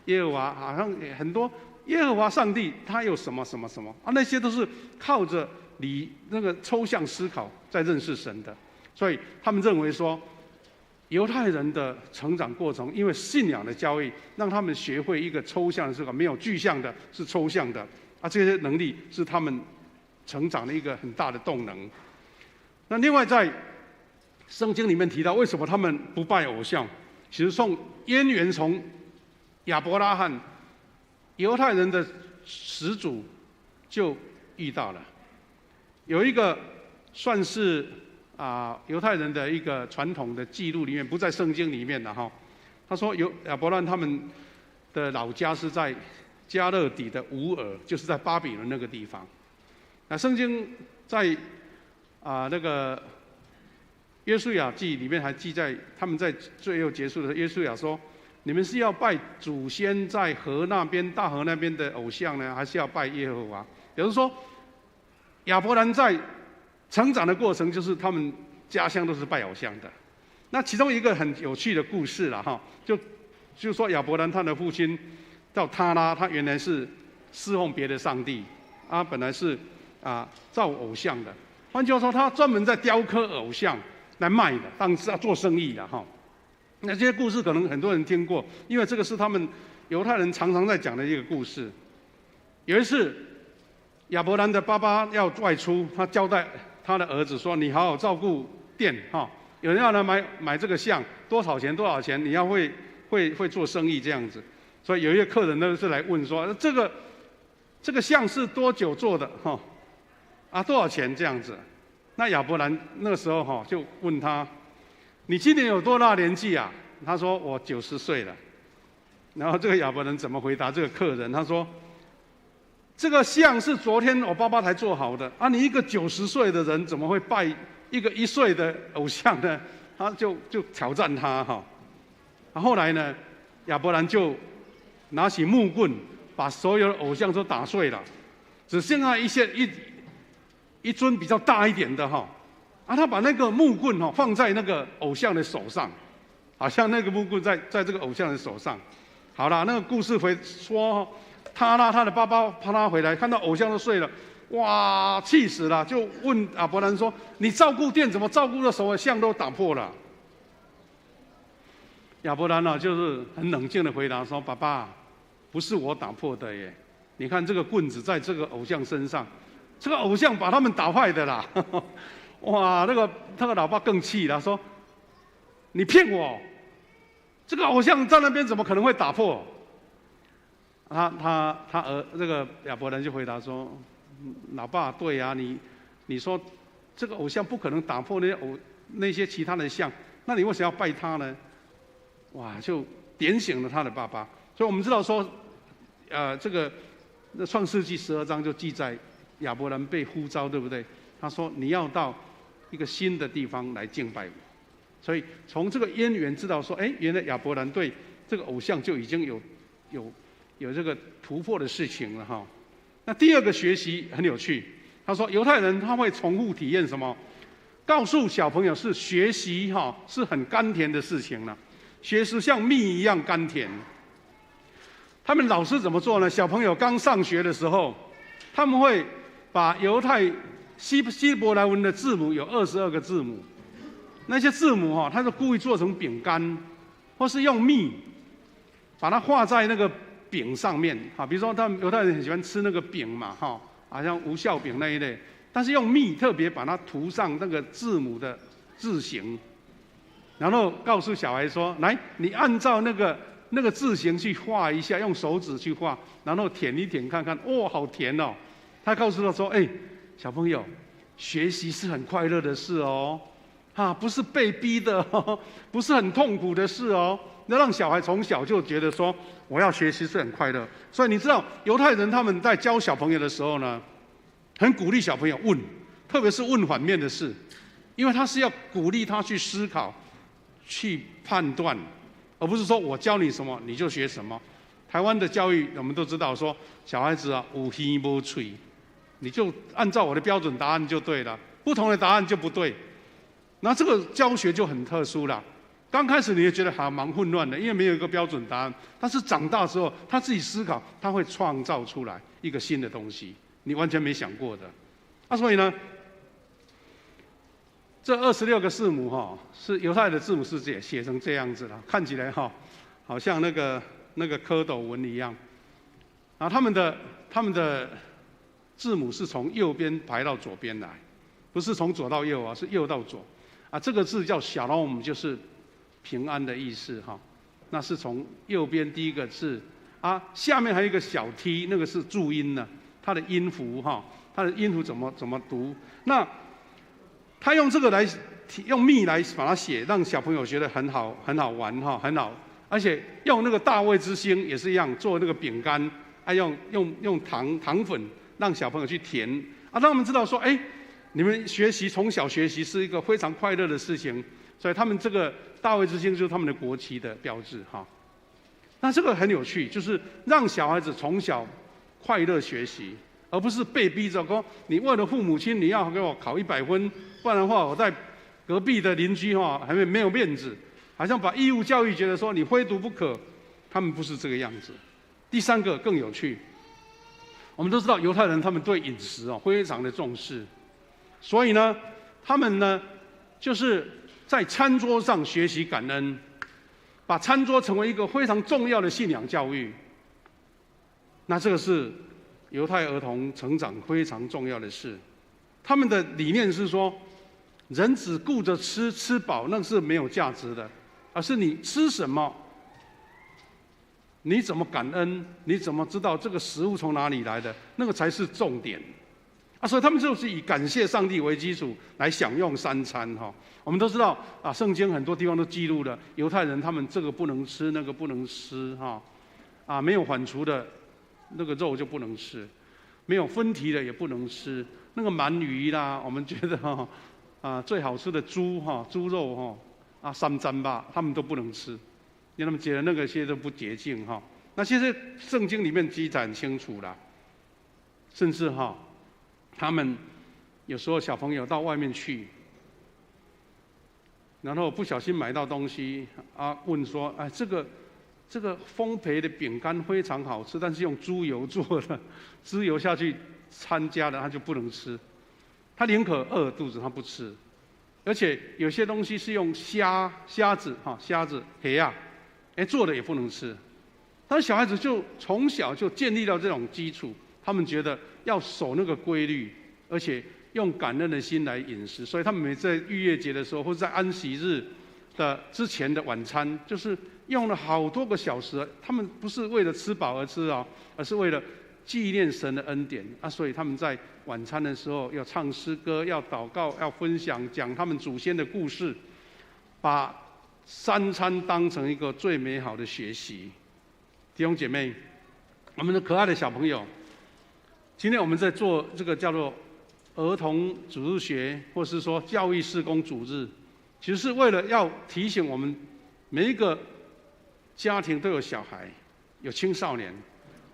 耶和华好像很多耶和华上帝他有什么什么什么那些都是靠着那个抽象思考在认识神的。所以他们认为说，犹太人的成长过程，因为信仰的教育，让他们学会一个抽象的思考，没有具象的，是抽象的这些能力是他们成长的一个很大的动能。那另外在圣经里面提到，为什么他们不拜偶像？其实渊源从亚伯拉罕，犹太人的始祖就遇到了，有一个算是犹太人的一个传统的记录里面，不在圣经里面的他说亚伯拉罕他们的老家是在加勒底的乌尔，就是在巴比伦那个地方。那圣经在那个约书亚记里面还记载，他们在最后结束的时候，约书亚说：“你们是要拜祖先在河那边、大河那边的偶像呢，还是要拜耶和华？”也就是说，亚伯兰在成长的过程，就是他们家乡都是拜偶像的。那其中一个很有趣的故事了就说亚伯兰他的父亲叫他拉，他原来是侍奉别的上帝，本来是造偶像的。换句话说，他专门在雕刻偶像来卖的，当时要做生意的那这些故事可能很多人听过，因为这个是他们犹太人常常在讲的一个故事。有一次，亚伯兰的爸爸要外出，他交代他的儿子说：“你好好照顾店有人要来买这个像，多少钱？多少钱？你要会做生意这样子。”所以有一个客人呢是来问说：“这个像是多久做的？多少钱这样子？”那亚伯兰那个时候就问他：“你今年有多大年纪啊？”他说我90岁了。然后这个亚伯兰怎么回答这个客人？他说：“这个像是昨天我爸爸才做好的啊，你一个90岁的人怎么会拜一个1岁的偶像呢？”他就挑战他哈。后来呢，亚伯兰就拿起木棍，把所有的偶像都打碎了，只剩下一尊比较大一点的哈。他把那个木棍放在那个偶像的手上，好像那个木棍在这个偶像的手上。好了，那个故事说，他的爸爸怕他回来，看到偶像都碎了，哇，气死了，就问亚伯兰说：“你照顾店怎么照顾的所有像都打破了？”亚伯兰就是很冷静的回答说：“爸爸，不是我打破的耶，你看这个棍子在这个偶像身上，这个偶像把他们打坏的啦。”哇，那个老爸更气了，说：“你骗我！这个偶像在那边怎么可能会打破？”这个亚伯兰就回答说：“老爸，对啊，你说这个偶像不可能打破那些其他的像，那你为什么要拜他呢？”哇，就点醒了他的爸爸。所以我们知道说，这个创世纪12章就记载亚伯兰被呼召，对不对？他说：“你要到一个新的地方来敬拜我。”所以从这个渊源知道说，原来亚伯兰对这个偶像就已经有这个突破的事情了哈。那第二个学习很有趣，他说犹太人他会重复体验什么？告诉小朋友是学习是很甘甜的事情了，学习像蜜一样甘甜。他们老师怎么做呢？小朋友刚上学的时候，他们会把犹太希伯来文的字母有22个字母。那些字母他是故意做成饼干，或是用蜜把它画在那个饼上面比如说他们犹太人很喜欢吃那个饼嘛好像无酵饼那一类，但是用蜜特别把它涂上那个字母的字形，然后告诉小孩说：“来，你按照那个字形去画一下，用手指去画，然后舔一舔看看，好甜哦。”他告诉他说：“小朋友，学习是很快乐的事哦。”不是被逼的不是很痛苦的事哦。要让小孩从小就觉得说，我要学习是很快乐。所以你知道，犹太人他们在教小朋友的时候呢，很鼓励小朋友问，特别是问反面的事，因为他是要鼓励他去思考、去判断，而不是说我教你什么你就学什么。台湾的教育我们都知道说，小孩子有耳无嘴，你就按照我的标准答案就对了，不同的答案就不对。那这个教学就很特殊了。刚开始你也觉得还蛮混乱的，因为没有一个标准答案。但是长大之后，他自己思考，他会创造出来一个新的东西，你完全没想过的。所以呢，这26个字母是犹太的字母是写成这样子了，看起来好像那个蝌蚪文一样。然后他们的字母是从右边排到左边来，不是从左到右是右到左。这个字叫shalom，就是平安的意思那是从右边第一个字下面还有一个小 t， 那个是注音呢，它的音符它的音符怎么读？那他用这个用蜜来把它写，让小朋友觉得很好玩很好，而且用那个大卫之星也是一样，做那个饼干用糖粉让小朋友去填让他们知道说你们从小学习是一个非常快乐的事情，所以他们这个大卫之星就是他们的国旗的标志那这个很有趣，就是让小孩子从小快乐学习，而不是被逼着说你为了父母亲你要给我考100分，不然的话我在隔壁的邻居还没有面子，好像把义务教育觉得说你非读不可，他们不是这个样子。第三个更有趣，我们都知道犹太人他们对饮食非常的重视。所以呢，他们呢，就是在餐桌上学习感恩，把餐桌成为一个非常重要的信仰教育。那这个是犹太儿童成长非常重要的事。他们的理念是说，人只顾着吃饱，那是没有价值的，而是你吃什么，你怎么感恩，你怎么知道这个食物从哪里来的，那个才是重点。所以他们就是以感谢上帝为基础来享用三餐哈。我们都知道圣经很多地方都记录了犹太人他们这个不能吃，那个不能吃哈，没有缓雏的那个肉就不能吃，没有分蹄的也不能吃，那个鳗鱼啦，我们觉得最好吃的猪肉三珍吧，他们都不能吃，因为他们觉得那个些都不洁净哈。那其实圣经里面记载很清楚啦，甚至他们有时候小朋友到外面去，然后不小心买到东西问说，这个丰培的饼干非常好吃，但是用猪油做的，猪油下去参加的他就不能吃，他宁可饿肚子他不吃。而且有些东西是用虾子黑做的也不能吃。但是小孩子就从小就建立到这种基础，他们觉得要守那个规律，而且用感恩的心来饮食。所以他们每次在逾越节的时候，或者在安息日的之前的晚餐，就是用了好多个小时。他们不是为了吃饱而吃而是为了纪念神的恩典所以他们在晚餐的时候要唱诗歌，要祷告，要分享，讲他们祖先的故事，把三餐当成一个最美好的学习。弟兄姐妹，我们的可爱的小朋友，今天我们在做这个叫做儿童主日学，或是说教育事工主日，其实是为了要提醒我们每一个家庭都有小孩，有青少年。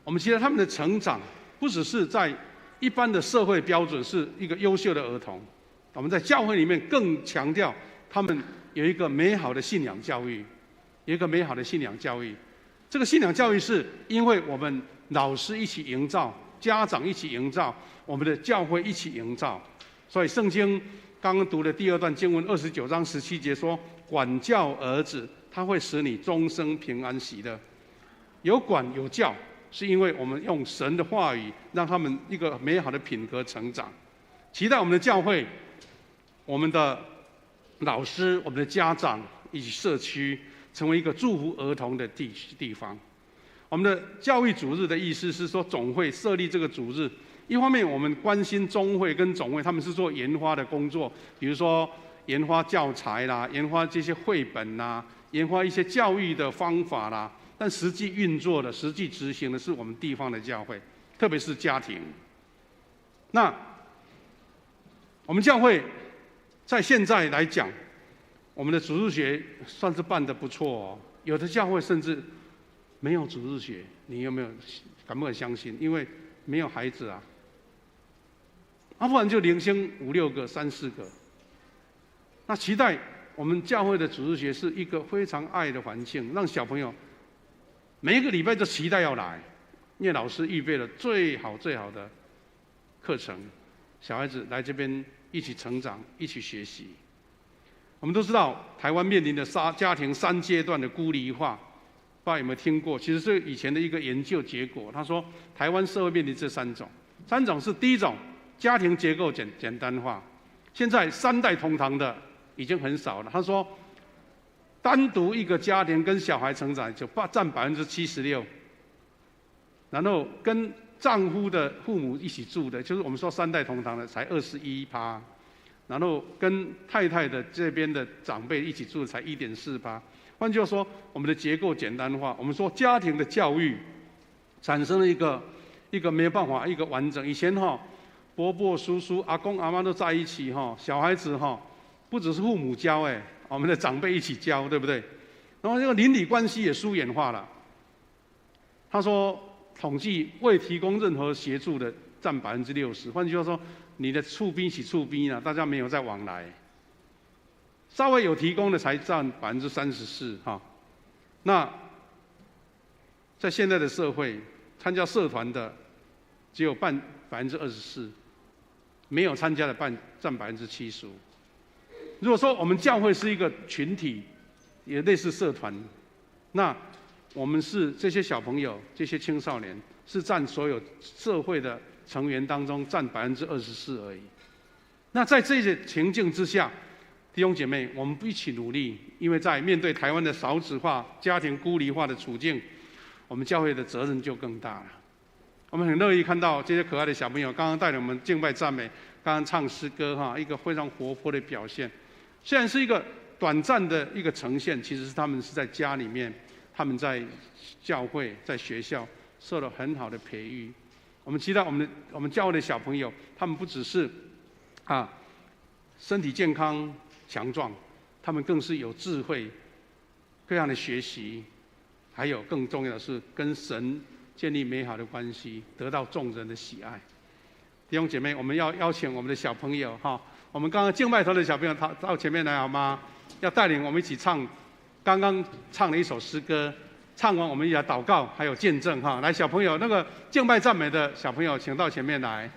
我们期待他们的成长，不只是在一般的社会标准是一个优秀的儿童，我们在教会里面更强调他们有一个美好的信仰教育，有一个美好的信仰教育。这个信仰教育是因为我们老师一起营造，家长一起营造，我们的教会一起营造。所以圣经刚刚读的第二段经文29章17节说，管教儿子，他会使你终生平安喜乐。有管有教，是因为我们用神的话语让他们一个美好的品格成长。期待我们的教会，我们的老师，我们的家长以及社区成为一个祝福儿童的地方。我们的教育主日的意思是说，总会设立这个主日，一方面我们关心中会跟总会，他们是做研发的工作，比如说研发教材啦，研发这些绘本啦，研发一些教育的方法啦，但实际运作的、实际执行的是我们地方的教会，特别是家庭。那我们教会在现在来讲，我们的主日学算是办得不错有的教会甚至没有主日学，你有没有敢不敢相信？因为没有孩子不然就零星5、6个、3、4个。那期待我们教会的主日学是一个非常爱的环境，让小朋友每一个礼拜都期待要来，因为老师预备了最好的课程，小孩子来这边一起成长，一起学习。我们都知道，台湾面临的家庭3阶段的孤立化，不知道有没有听过？其实是以前的一个研究结果。他说，台湾社会面临这3种，3种是第一种，家庭结构简单化，现在3代同堂的已经很少了。他说，单独一个家庭跟小孩成长就占76%，然后跟丈夫的父母一起住的，就是我们说3代同堂的才21%。然后跟太太的这边的长辈一起住的才1.4%。换句话说，我们的结构简单化。我们说家庭的教育产生了一个没有办法一个完整。以前伯伯、叔叔、阿公、阿妈都在一起小孩子不只是父母教我们的长辈一起教，对不对？然后这个邻里关系也疏远化了。他说，统计未提供任何协助的占60%。换句话说，你的厝边是厝边大家没有在往来，稍微有提供的才占34%那在现在的社会，参加社团的只有24%，没有参加的占75%。如果说我们教会是一个群体，也类似社团，那我们是这些小朋友、这些青少年是占所有社会的成员当中占24%而已。那在这些情境之下，弟兄姐妹，我们一起努力，因为在面对台湾的少子化、家庭孤立化的处境，我们教会的责任就更大了。我们很乐意看到这些可爱的小朋友刚刚带领我们敬拜赞美，刚刚唱诗歌哈，一个非常活泼的表现。虽然是一个短暂的一个呈现，其实是他们是在家里面，他们在教会、在学校受了很好的培育。我们期待我们教会的小朋友，他们不只是身体健康强壮，他们更是有智慧，各样的学习，还有更重要的是跟神建立美好的关系，得到众人的喜爱。弟兄姐妹，我们要邀请我们的小朋友哈，我们刚刚敬拜团的小朋友到前面来好吗？要带领我们一起唱刚刚唱的一首诗歌，唱完我们一起来祷告，还有见证哈。来，小朋友，那个敬拜赞美的小朋友，请到前面来。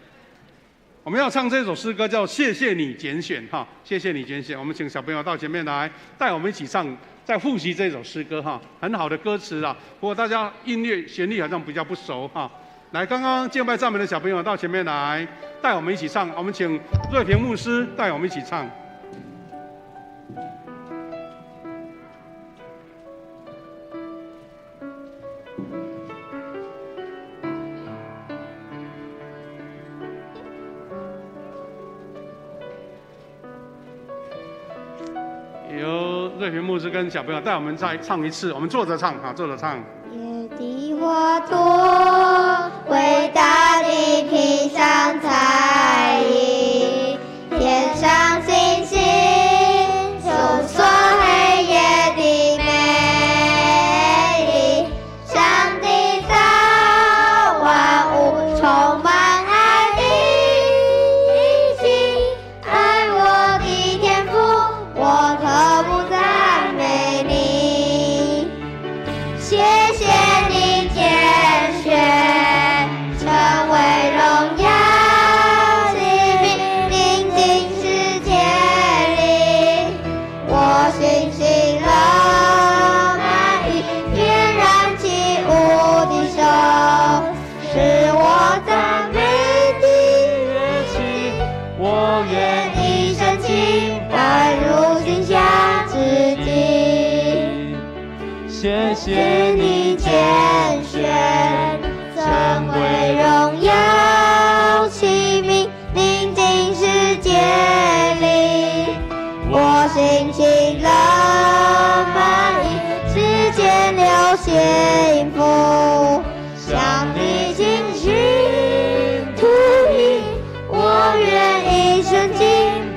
我们要唱这首诗歌叫《谢谢你拣选》哈，谢谢你拣选。我们请小朋友到前面来，带我们一起唱，再复习这首诗歌哈，很好的歌词啦。不过大家音乐旋律好像比较不熟哈。来，刚刚敬拜赞美的小朋友到前面来，带我们一起唱。我们请瑞平牧师带我们一起唱。由瑞平牧师跟小朋友带我们再唱一次，我们坐着唱哈，坐着唱。野地花朵，伟大地披上彩衣，天上星星，诉说黑夜的美丽。上帝造万物，充满爱的心，爱我的天父，我可不赞美你。谢谢你拣选，成为荣耀器皿，领进世界里。我信心了满溢，便燃起无敌手，是我赞美的乐器。我愿一生敬拜如心下之地。谢谢你拣选，成为荣耀器皿，领进世界里。我心情了满溢，世间流幸福，向你倾心吐意。我愿一生敬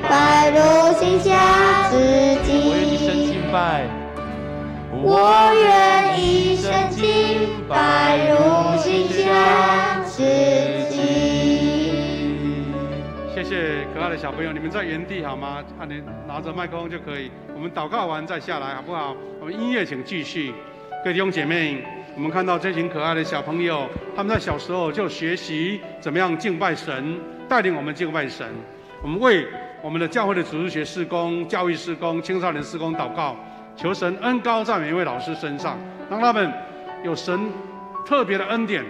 拜如心下之地。我愿一生敬拜。我愿一生敬拜如心下之地。谢谢可爱的小朋友，你们在原地好吗？你拿着麦克风就可以。我们祷告完再下来好不好？我们音乐请继续。各位弟兄姐妹，我们看到这群可爱的小朋友，他们在小时候就学习怎么样敬拜神，带领我们敬拜神。我们为我们的教会的主日学事工、教育事工、青少年事工祷告。求神恩膏在每一位老师身上，让他们有神特别的恩典，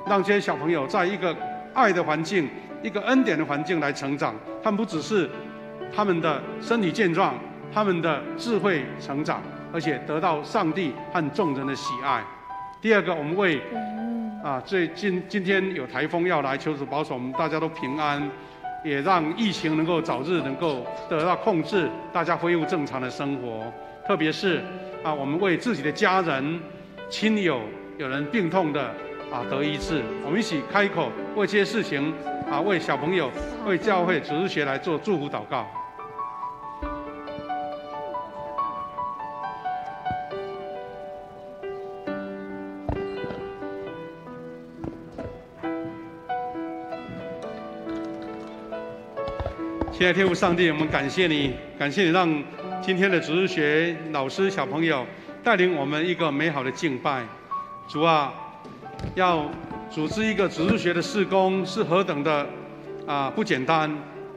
让这些小朋友在一个爱的环境、一个恩典的环境来成长。他们不只是他们的身体健壮，他们的智慧成长，而且得到上帝和众人的喜爱。第二个，我们为今天有台风要来，求主保守我们大家都平安，也让疫情能够早日能够得到控制，大家恢复正常的生活。特别是我们为自己的家人、亲友有人病痛的得医治，我们一起开口为这些事情为小朋友、为教会主日学来做祝福祷告。亲爱的天父上帝，我们感谢你，感谢你让今天的主日学老师小朋友带领我们一个美好的敬拜。主啊，要组织一个主日学的事工是何等的不简单，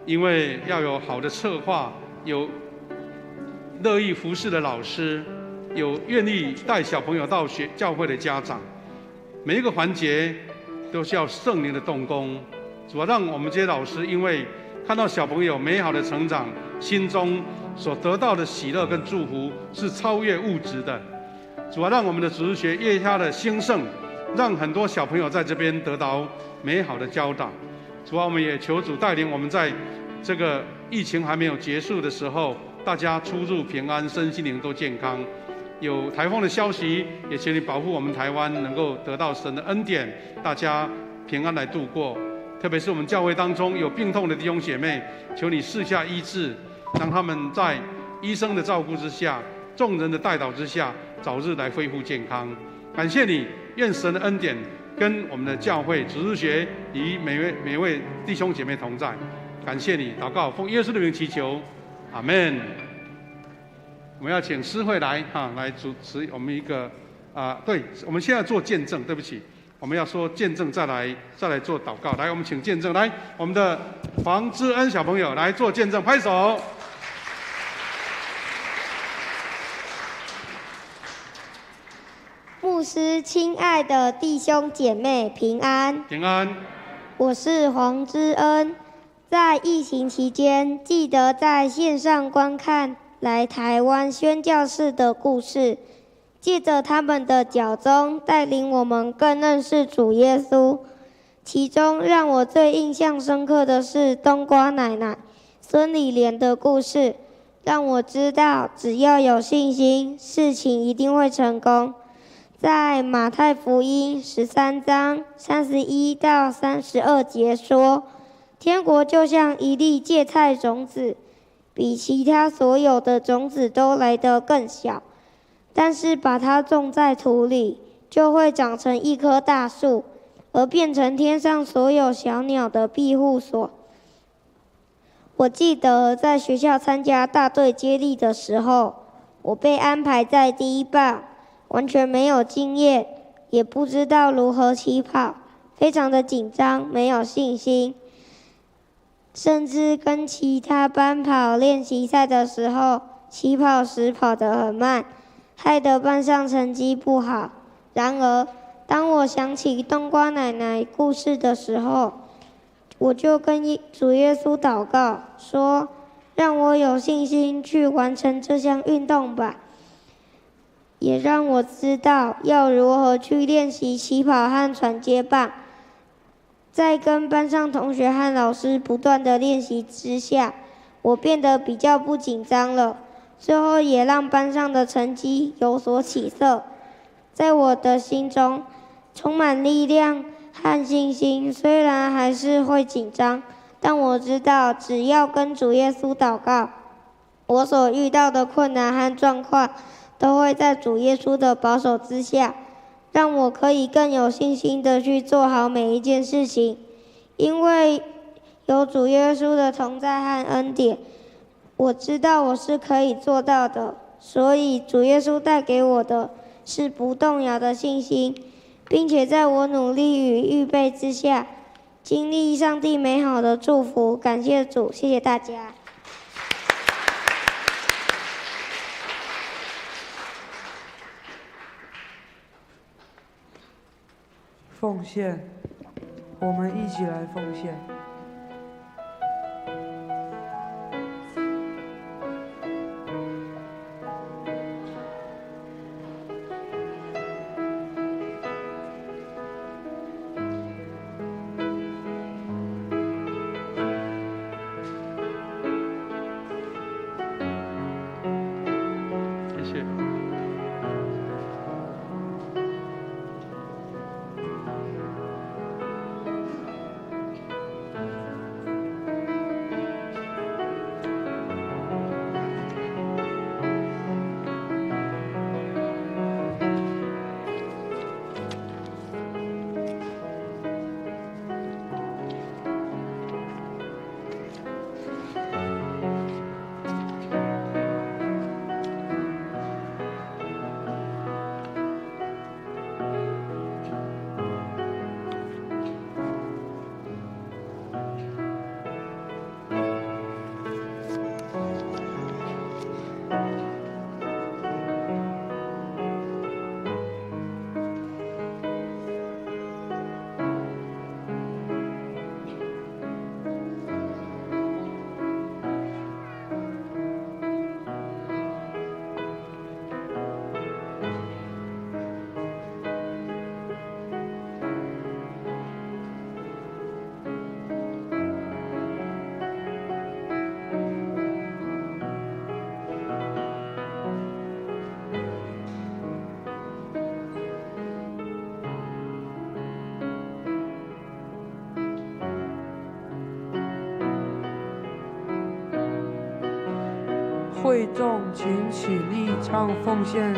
因为要有好的策划，有乐意服侍的老师，有愿意带小朋友到教会的家长，每一个环节都需要圣灵的动工。主啊，让我们这些老师因为看到小朋友美好的成长，心中所得到的喜乐跟祝福是超越物质的。主啊，让我们的主日学越加的兴盛，让很多小朋友在这边得到美好的教导。主啊，我们也求主带领我们在这个疫情还没有结束的时候，大家出入平安，身心灵都健康。有台风的消息，也请你保护我们台湾能够得到神的恩典，大家平安来度过。特别是我们教会当中有病痛的弟兄姐妹，求你赐下医治，让他们在医生的照顾之下，众人的代祷之下，早日来恢复健康。感谢你，愿神的恩典跟我们的教会主日学与每位弟兄姐妹同在。感谢你，祷告奉耶稣的名祈求，阿们。我们要请诗慧来来主持我们一个对，我们现在做见证，对不起，我们要说见证再来做祷告。来，我们请见证，来，我们的黄之恩小朋友来做见证，拍手。牧师，亲爱的弟兄姐妹，平安！平安。我是黄之恩，在疫情期间，记得在线上观看来台湾宣教士的故事，借着他们的脚踪，带领我们更认识主耶稣。其中让我最印象深刻的是冬瓜奶奶孙理莲的故事，让我知道只要有信心，事情一定会成功。在马太福音13章31到32节说，天国就像一粒芥菜种子，比其他所有的种子都来得更小，但是把它种在土里，就会长成一棵大树，而变成天上所有小鸟的庇护所。我记得在学校参加大队接力的时候，我被安排在第一棒，完全没有经验，也不知道如何起跑，非常的紧张，没有信心，甚至跟其他班跑练习赛的时候，起跑时跑得很慢，害得班上成绩不好。然而，当我想起冬瓜奶奶故事的时候，我就跟主耶稣祷告，说：让我有信心去完成这项运动吧。也让我知道要如何去练习起跑和传接棒。在跟班上同学和老师不断的练习之下，我变得比较不紧张了，最后也让班上的成绩有所起色。在我的心中充满力量和信心，虽然还是会紧张，但我知道只要跟主耶稣祷告，我所遇到的困难和状况都会在主耶稣的保守之下，让我可以更有信心的去做好每一件事情。因为有主耶稣的同在和恩典，我知道我是可以做到的，所以主耶稣带给我的是不动摇的信心，并且在我努力与预备之下，经历上帝美好的祝福。感谢主，谢谢大家。奉献，我们一起来奉献。谢谢。会众请起立唱奉献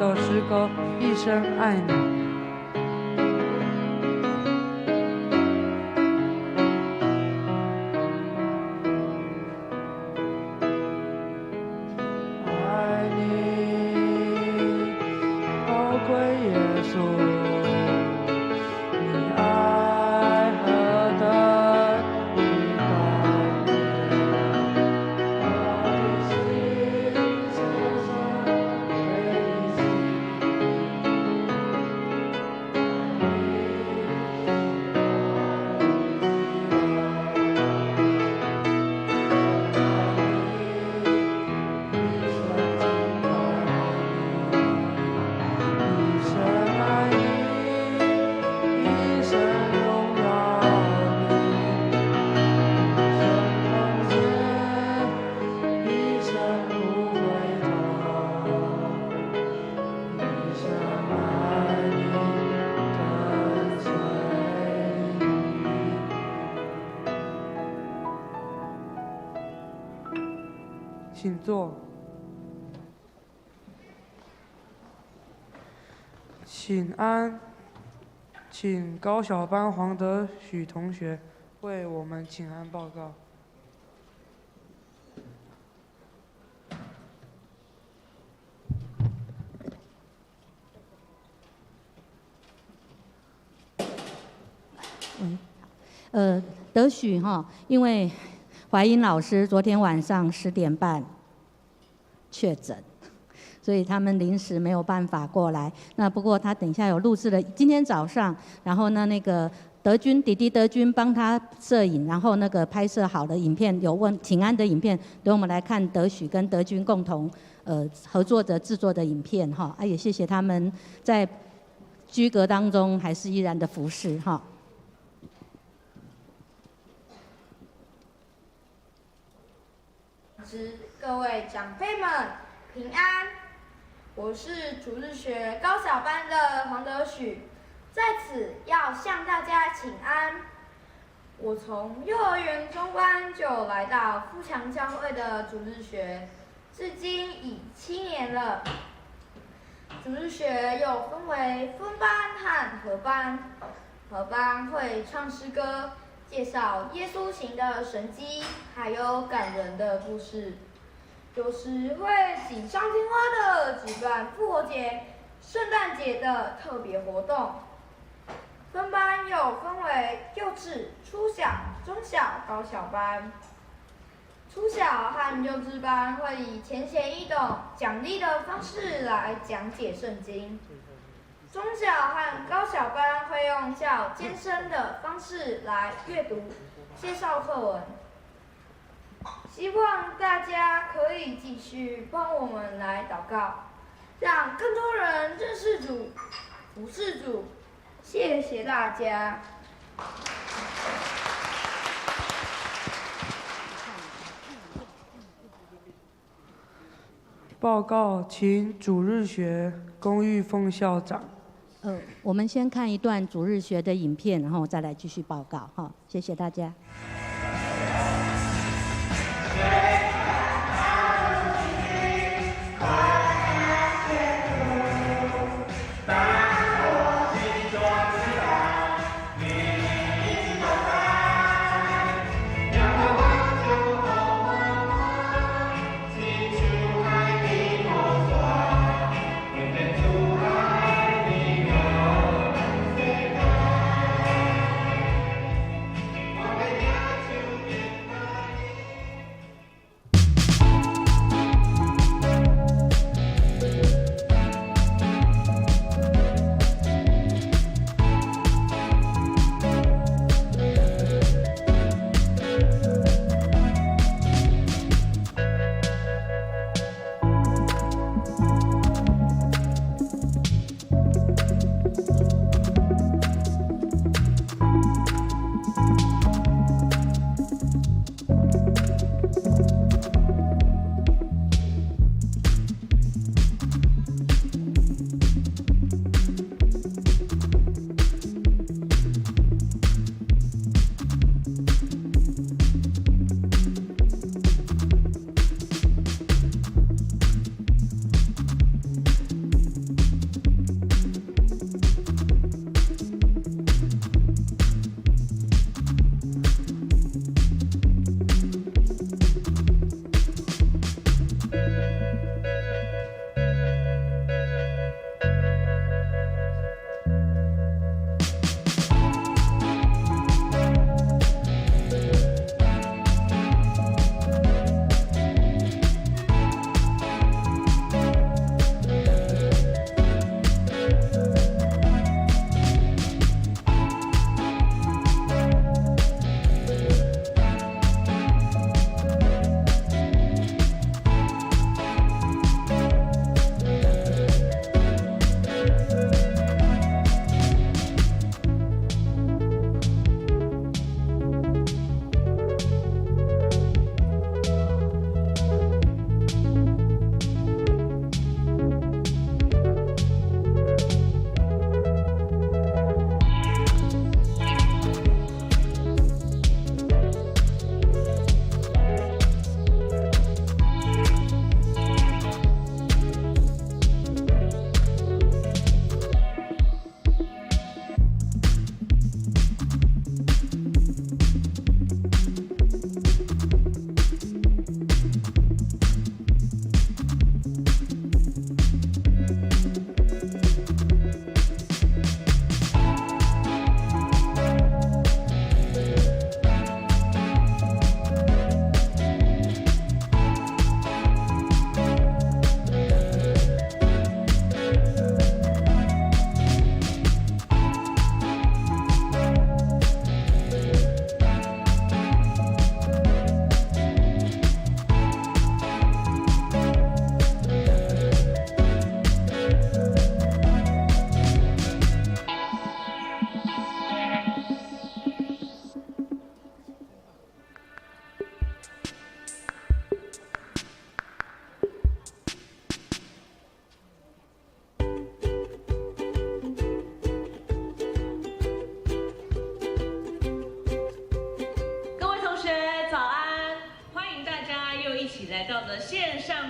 的诗歌《一生爱你》。爱你，宝贵耶稣，你爱何等的高远，我的心深深为你请坐。请安，请高小班黄德许同学为我们请安报告。德许哈，因为怀英老师昨天晚上10点半确诊，所以他们临时没有办法过来。那不过他等一下有录制了，今天早上，然后呢那个弟弟德军帮他摄影，然后那个拍摄好的影片，有请安的影片，等我们来看德许跟德军共同合作的制作的影片哈。也谢谢他们在居隔当中还是依然的服侍哈。各位长辈们平安，我是主日学高小班的黄德许，在此要向大家请安。我从幼儿园中班就来到富强教会的主日学，至今已7年了。主日学又分为分班和合班，合班会唱诗歌，介绍耶稣行的神迹，还有感人的故事。有时会锦上添花的举办复活节、圣诞节的特别活动。分班又分为幼稚、初小、中小、高小班。初小和幼稚班会以浅显易懂、奖励的方式来讲解圣经。中小和高小班会用较艰深的方式来阅读、介绍课文。希望大家可以继续帮我们来祷告，让更多人认识主、服侍主。谢谢大家。报告，请主日学龚玉凤校长。我们先看一段主日学的影片，然后再来继续报告哈。谢谢大家。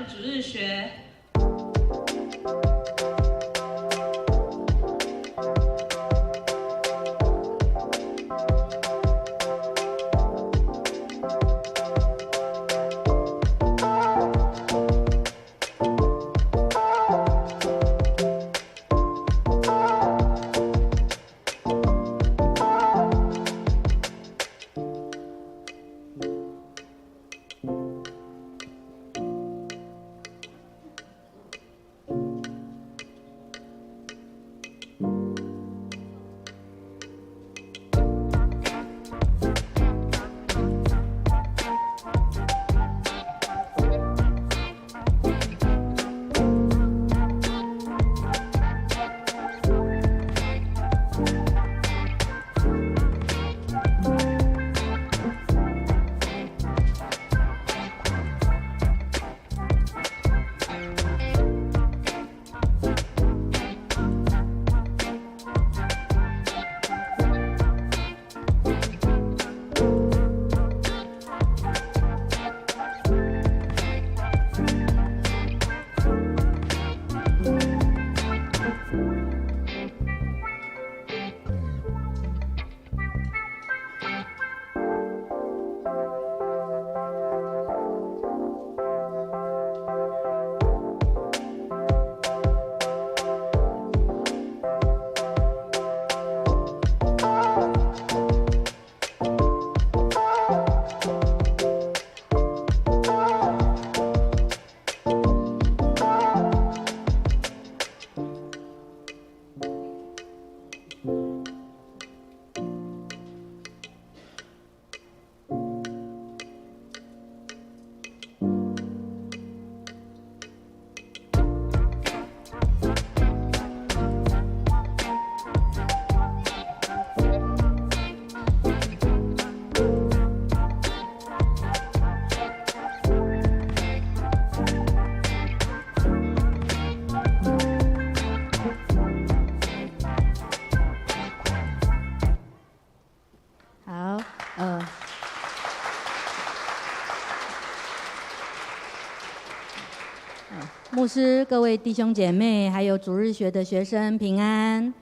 主日学。牧师、各位弟兄姐妹，还有主日学的学生平安。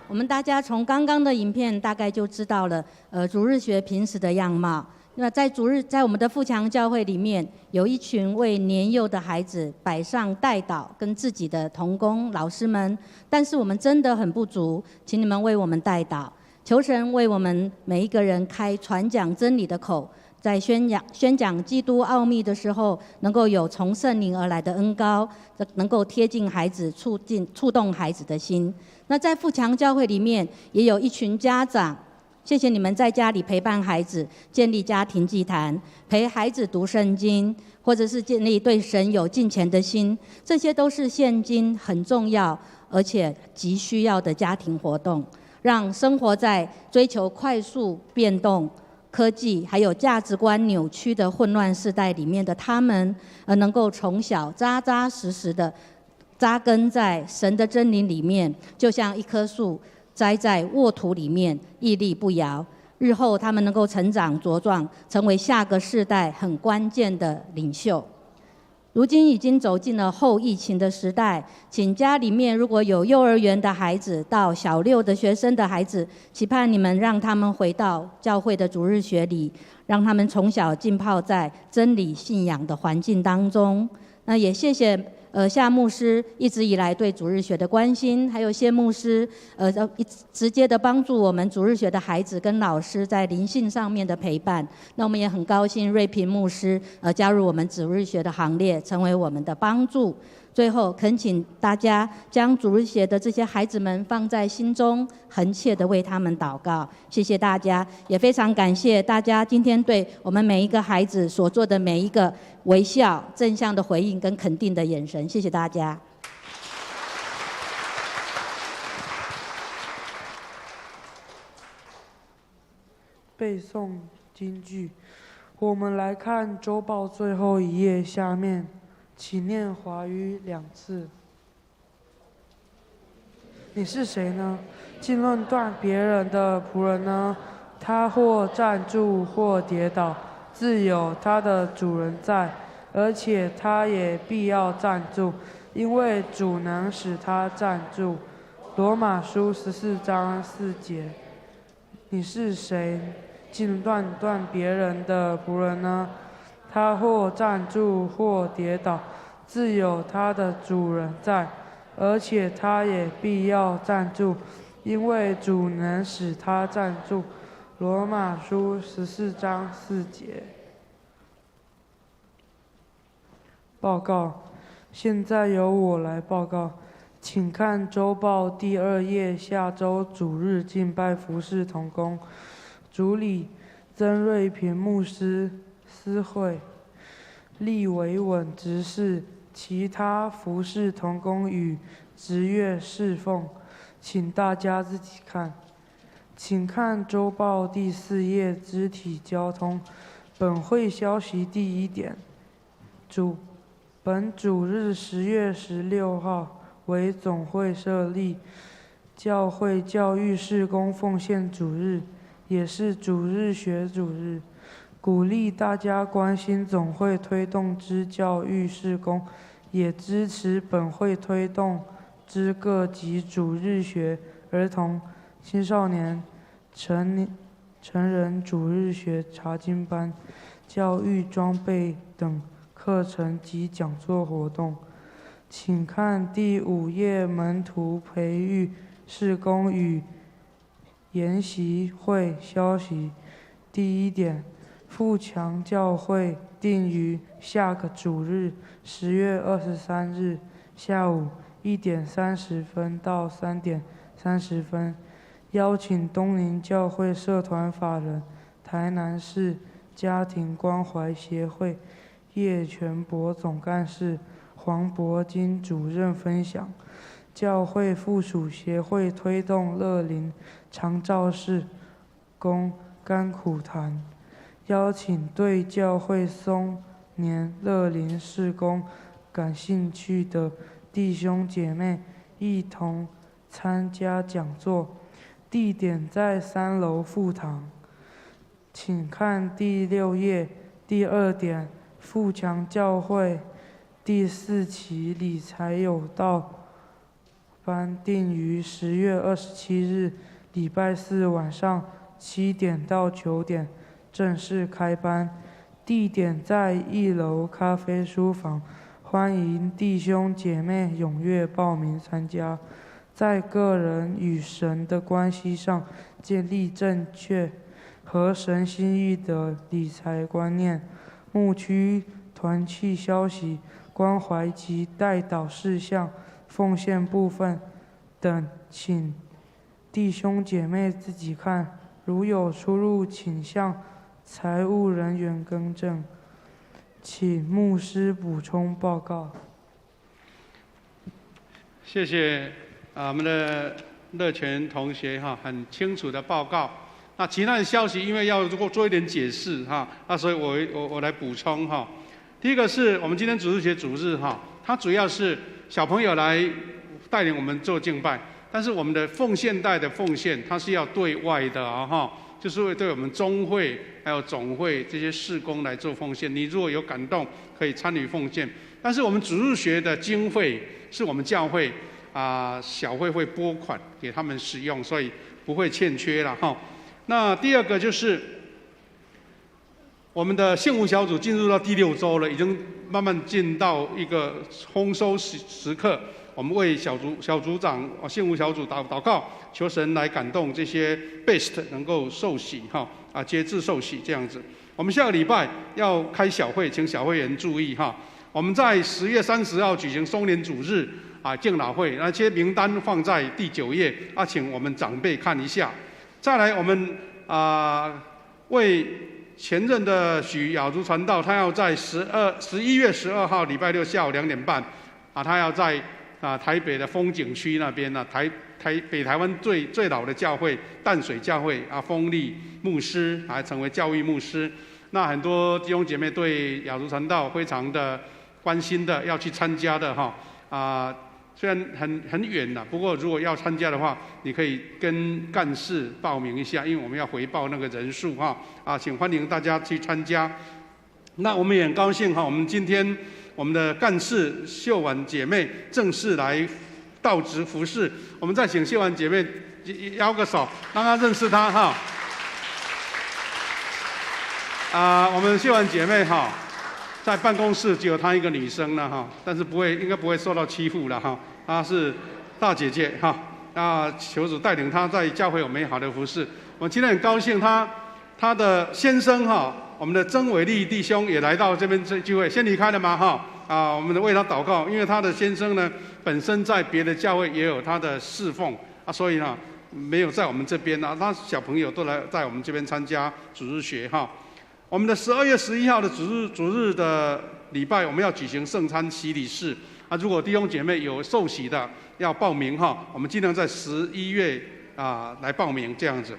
我们大家从刚刚的影片大概就知道了，主日学平时的样貌。那在我们的富强教会里面，有一群为年幼的孩子摆上代祷跟自己的同工老师们，但是我们真的很不足，请你们为我们代祷，求神为我们每一个人开传讲真理的口。在宣讲基督奥秘的时候，能够有从圣灵而来的恩膏，能够贴近孩子，触动孩子的心。那在富强教会里面，也有一群家长，谢谢你们在家里陪伴孩子，建立家庭祭坛，陪孩子读圣经，或者是建立对神有敬虔的心，这些都是现今很重要而且极需要的家庭活动，让生活在追求快速变动科技还有价值观扭曲的混乱世代里面的他们，能够从小扎扎实实的扎根在神的真理里面，就像一棵树栽在沃土里面，屹立不摇。日后他们能够成长茁壮，成为下个世代很关键的领袖。如今已经走进了后疫情的时代，请家里面如果有幼儿园的孩子到小6的学生的孩子，期盼你们让他们回到教会的主日学里，让他们从小浸泡在真理信仰的环境当中。那也谢谢夏牧师一直以来对主日学的关心，还有谢牧师直接的帮助我们主日学的孩子跟老师在灵性上面的陪伴。那我们也很高兴瑞平牧师加入我们主日学的行列，成为我们的帮助。最后恳请大家将主日学的这些孩子们放在心中，恳切的为他们祷告。谢谢大家，也非常感谢大家今天对我们每一个孩子所做的每一个微笑、正向的回应跟肯定的眼神。谢谢大家。背诵金句，我们来看周报最后一页下面，请念华语2次。你是谁呢？竟论断别人的仆人呢？他或站住，或跌倒，自有他的主人在。而且他也必要站住，因为主能使他站住。罗马书14章4节。你是谁，竟乱断别人的仆人呢？他或站住，或跌倒，自有他的主人在，而且他也必要站住，因为主能使他站住。罗马书14章4节。报告，现在由我来报告，请看周报第2页，下周主日敬拜服事同工，主理曾瑞平牧师司会，利维稳执事，其他服事同工与职业侍奉，请大家自己看。请看周报第4页，肢体交通，本会消息第1点，本主日10月16号为总会设立教会教育事工奉献主日，也是主日学主日，鼓励大家关心总会推动之教育事工，也支持本会推动之各级主日学、儿童、青少年、成人主日学查经班、教育装备等课程及讲座活动。请看第5页门徒培育事工与研习会消息。第1点，富强教会定于下个主日10月23日下午1点30分到3点30分，邀请东宁教会社团法人、台南市家庭关怀协会叶全博总干事、黄伯金主任分享。教会附属协会推动乐龄长照事工甘苦谈，邀请对教会松年乐龄事工感兴趣的弟兄姐妹一同参加讲座，地点在3楼副堂。请看第6页第2点，富强教会第4期理财有道班定于10月27日礼拜4晚上7点到9点正式开班，地点在1楼咖啡书房，欢迎弟兄姐妹踊跃报名参加，在个人与神的关系上建立正确合神心意的理财观念。牧区团契消息、关怀及代祷事项、奉献部分等，请弟兄姐妹自己看，如有出入，请向财务人员更正。请牧师补充报告。谢谢我们的乐全同学很清楚的报告。那其他的消息，因为要做一点解释那所以我来补充第一个是我们今天主日学主日它主要是小朋友来带领我们做敬拜，但是我们的奉献袋的奉献，它是要对外的就是会对我们中会还有总会这些事工来做奉献。你如果有感动，可以参与奉献。但是我们主日学的经费是我们教会小会会拨款给他们使用，所以不会欠缺了那第二个就是我们的幸福小组进入到第6周了，已经慢慢进到一个丰收时刻。我们为小组长幸福小组祷告，求神来感动这些 best 能够受洗节制受洗这样子。我们下个礼拜要开小会，请小会员注意我们在10月30号举行松年主日敬老会，那些名单放在第9页请我们长辈看一下。再来，我们为前任的许雅竹传道，他要在11月12号礼拜6下午2点半他要在台北的风景区那边北台湾最老的教会淡水教会丰利牧师还成为教育牧师。那很多弟兄姐妹对雅竹传道非常的关心的，要去参加的虽然很远不过如果要参加的话，你可以跟干事报名一下，因为我们要回报那个人数请欢迎大家去参加。那我们也很高兴哈，我们今天我们的干事秀婉姐妹正式来到职服侍，我们再请秀婉姐妹摇个手，让她认识她哈。我们秀婉姐妹哈，在办公室只有她一个女生了哈，但是应该不会受到欺负了哈。她是大姐姐哈，求主带领她在教会有美好的服侍。我今天很高兴，她的先生哈，我们的曾伟立弟兄也来到这边聚会，先离开了吗哈？我们为他祷告，因为他的先生呢本身在别的教会也有他的侍奉所以呢没有在我们这边他小朋友都来在我们这边参加主日学哈。我们的12月11号的主日的礼拜，我们要举行圣餐洗礼式如果弟兄姐妹有受洗的要报名哈，我们尽量在11月来报名这样子。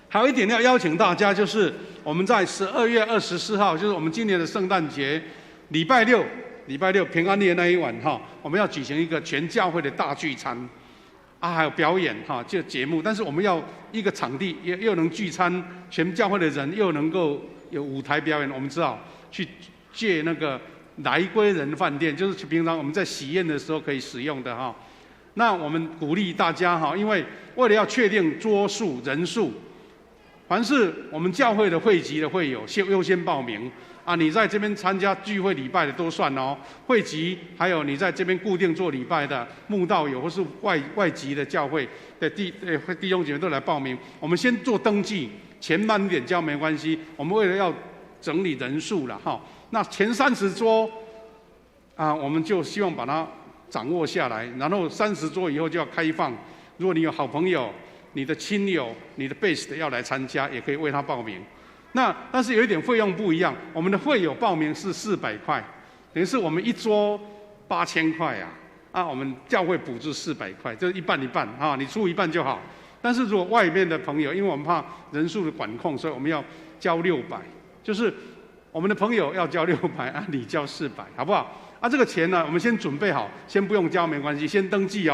还有一点要邀请大家，就是我们在12月24号，就是我们今年的圣诞节礼拜六平安夜那一晚我们要举行一个全教会的大聚餐还有表演这个节目。但是我们要一个场地又能聚餐，全教会的人又能够有舞台表演。我们知道去借那个来归人饭店，就是平常我们在喜宴的时候可以使用的那我们鼓励大家因为为了要确定桌数人数，凡是我们教会的会籍的会友优先报名你在这边参加聚会礼拜的都算会籍还有你在这边固定做礼拜的慕道友或是外籍的教会的弟兄姐妹都来报名。我们先做登记，钱慢一点交没关系。我们为了要整理人数了那前30桌我们就希望把它掌握下来，然后30桌以后就要开放。如果你有好朋友、你的亲友、你的 base 的要来参加，也可以为他报名。但是有一点费用不一样，我们的会友报名是400块，等于是我们一桌8000块我们教会补助400块，就是一半一半你出一半就好。但是如果外面的朋友，因为我们怕人数的管控，所以我们要交600，就是我们的朋友要交600你交400，好不好？这个钱呢，我们先准备好，先不用交没关系，先登记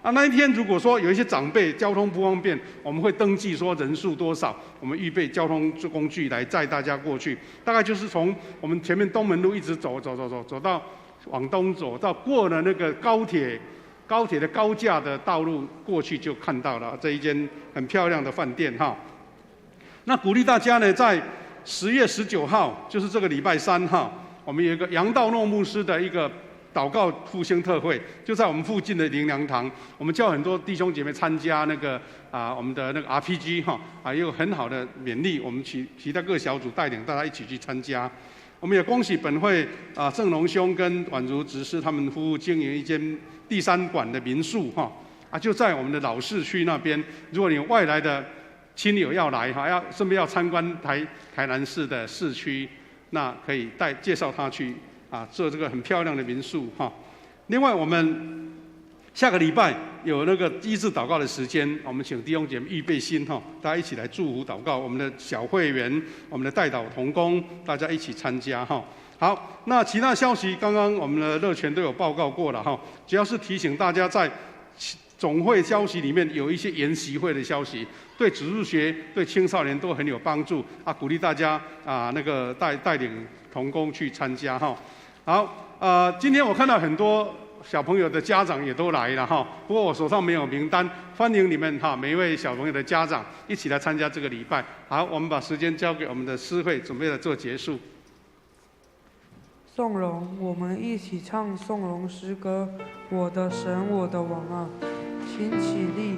那一天如果说有一些长辈交通不方便，我们会登记说人数多少，我们预备交通工具来载大家过去。大概就是从我们前面东门路一直走到往东走，到过了那个高铁的高架的道路过去，就看到了这一间很漂亮的饭店那鼓励大家呢，在10月19号，就是这个礼拜3我们有一个杨道诺牧师的一个祷告复兴特会，就在我们附近的灵粮堂。我们叫很多弟兄姐妹参加那个我们的那个 RPG 也有很好的勉励。我们其他各小组带领大家一起去参加。我们也恭喜本会郑龙兄跟婉如执事他们夫妇经营一间第3馆的民宿就在我们的老市区那边。如果你有外来的亲友要来顺便要参观台南市的市区，那可以介绍他去做这个很漂亮的民宿另外，我们下个礼拜有那个医治祷告的时间，我们请弟兄姐妹预备心大家一起来祝福祷告。我们的小会员、我们的代祷同工，大家一起参加好，那其他消息刚刚我们的乐全都有报告过了主要是提醒大家在总会消息里面有一些研习会的消息，对主日学、对青少年都很有帮助鼓励大家那个带领同工去参加好，今天我看到很多小朋友的家长也都来了不过我手上没有名单，欢迎你们每一位小朋友的家长一起来参加这个礼拜。好，我们把时间交给我们的诗会，准备来做结束。颂荣，我们一起唱颂荣诗歌。我的神，我的王啊，请起立。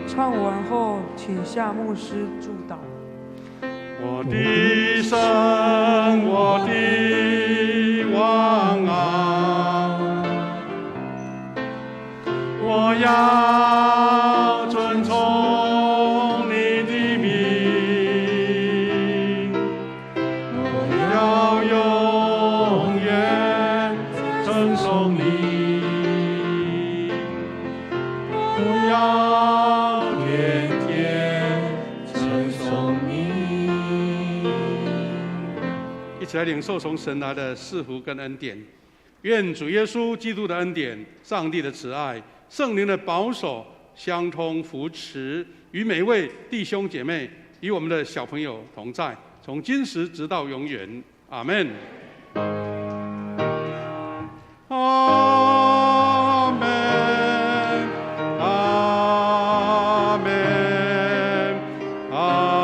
唱完后，请夏牧师祝祷。我的神，我的王啊，我要遵从你的命，我要永远称颂你，我要天天称颂你。一起来领受从神来的赐福跟恩典。愿主耶稣基督的恩典、上帝的慈爱、圣灵的保守、相通扶持，与每一位弟兄姐妹与我们的小朋友同在，从今时直到永远。阿们。阿门。阿门。阿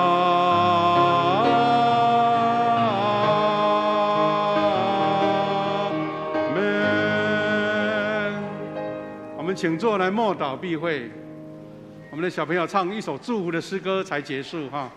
门。我们请坐来默祷闭会。我们的小朋友唱一首祝福的诗歌才结束哈。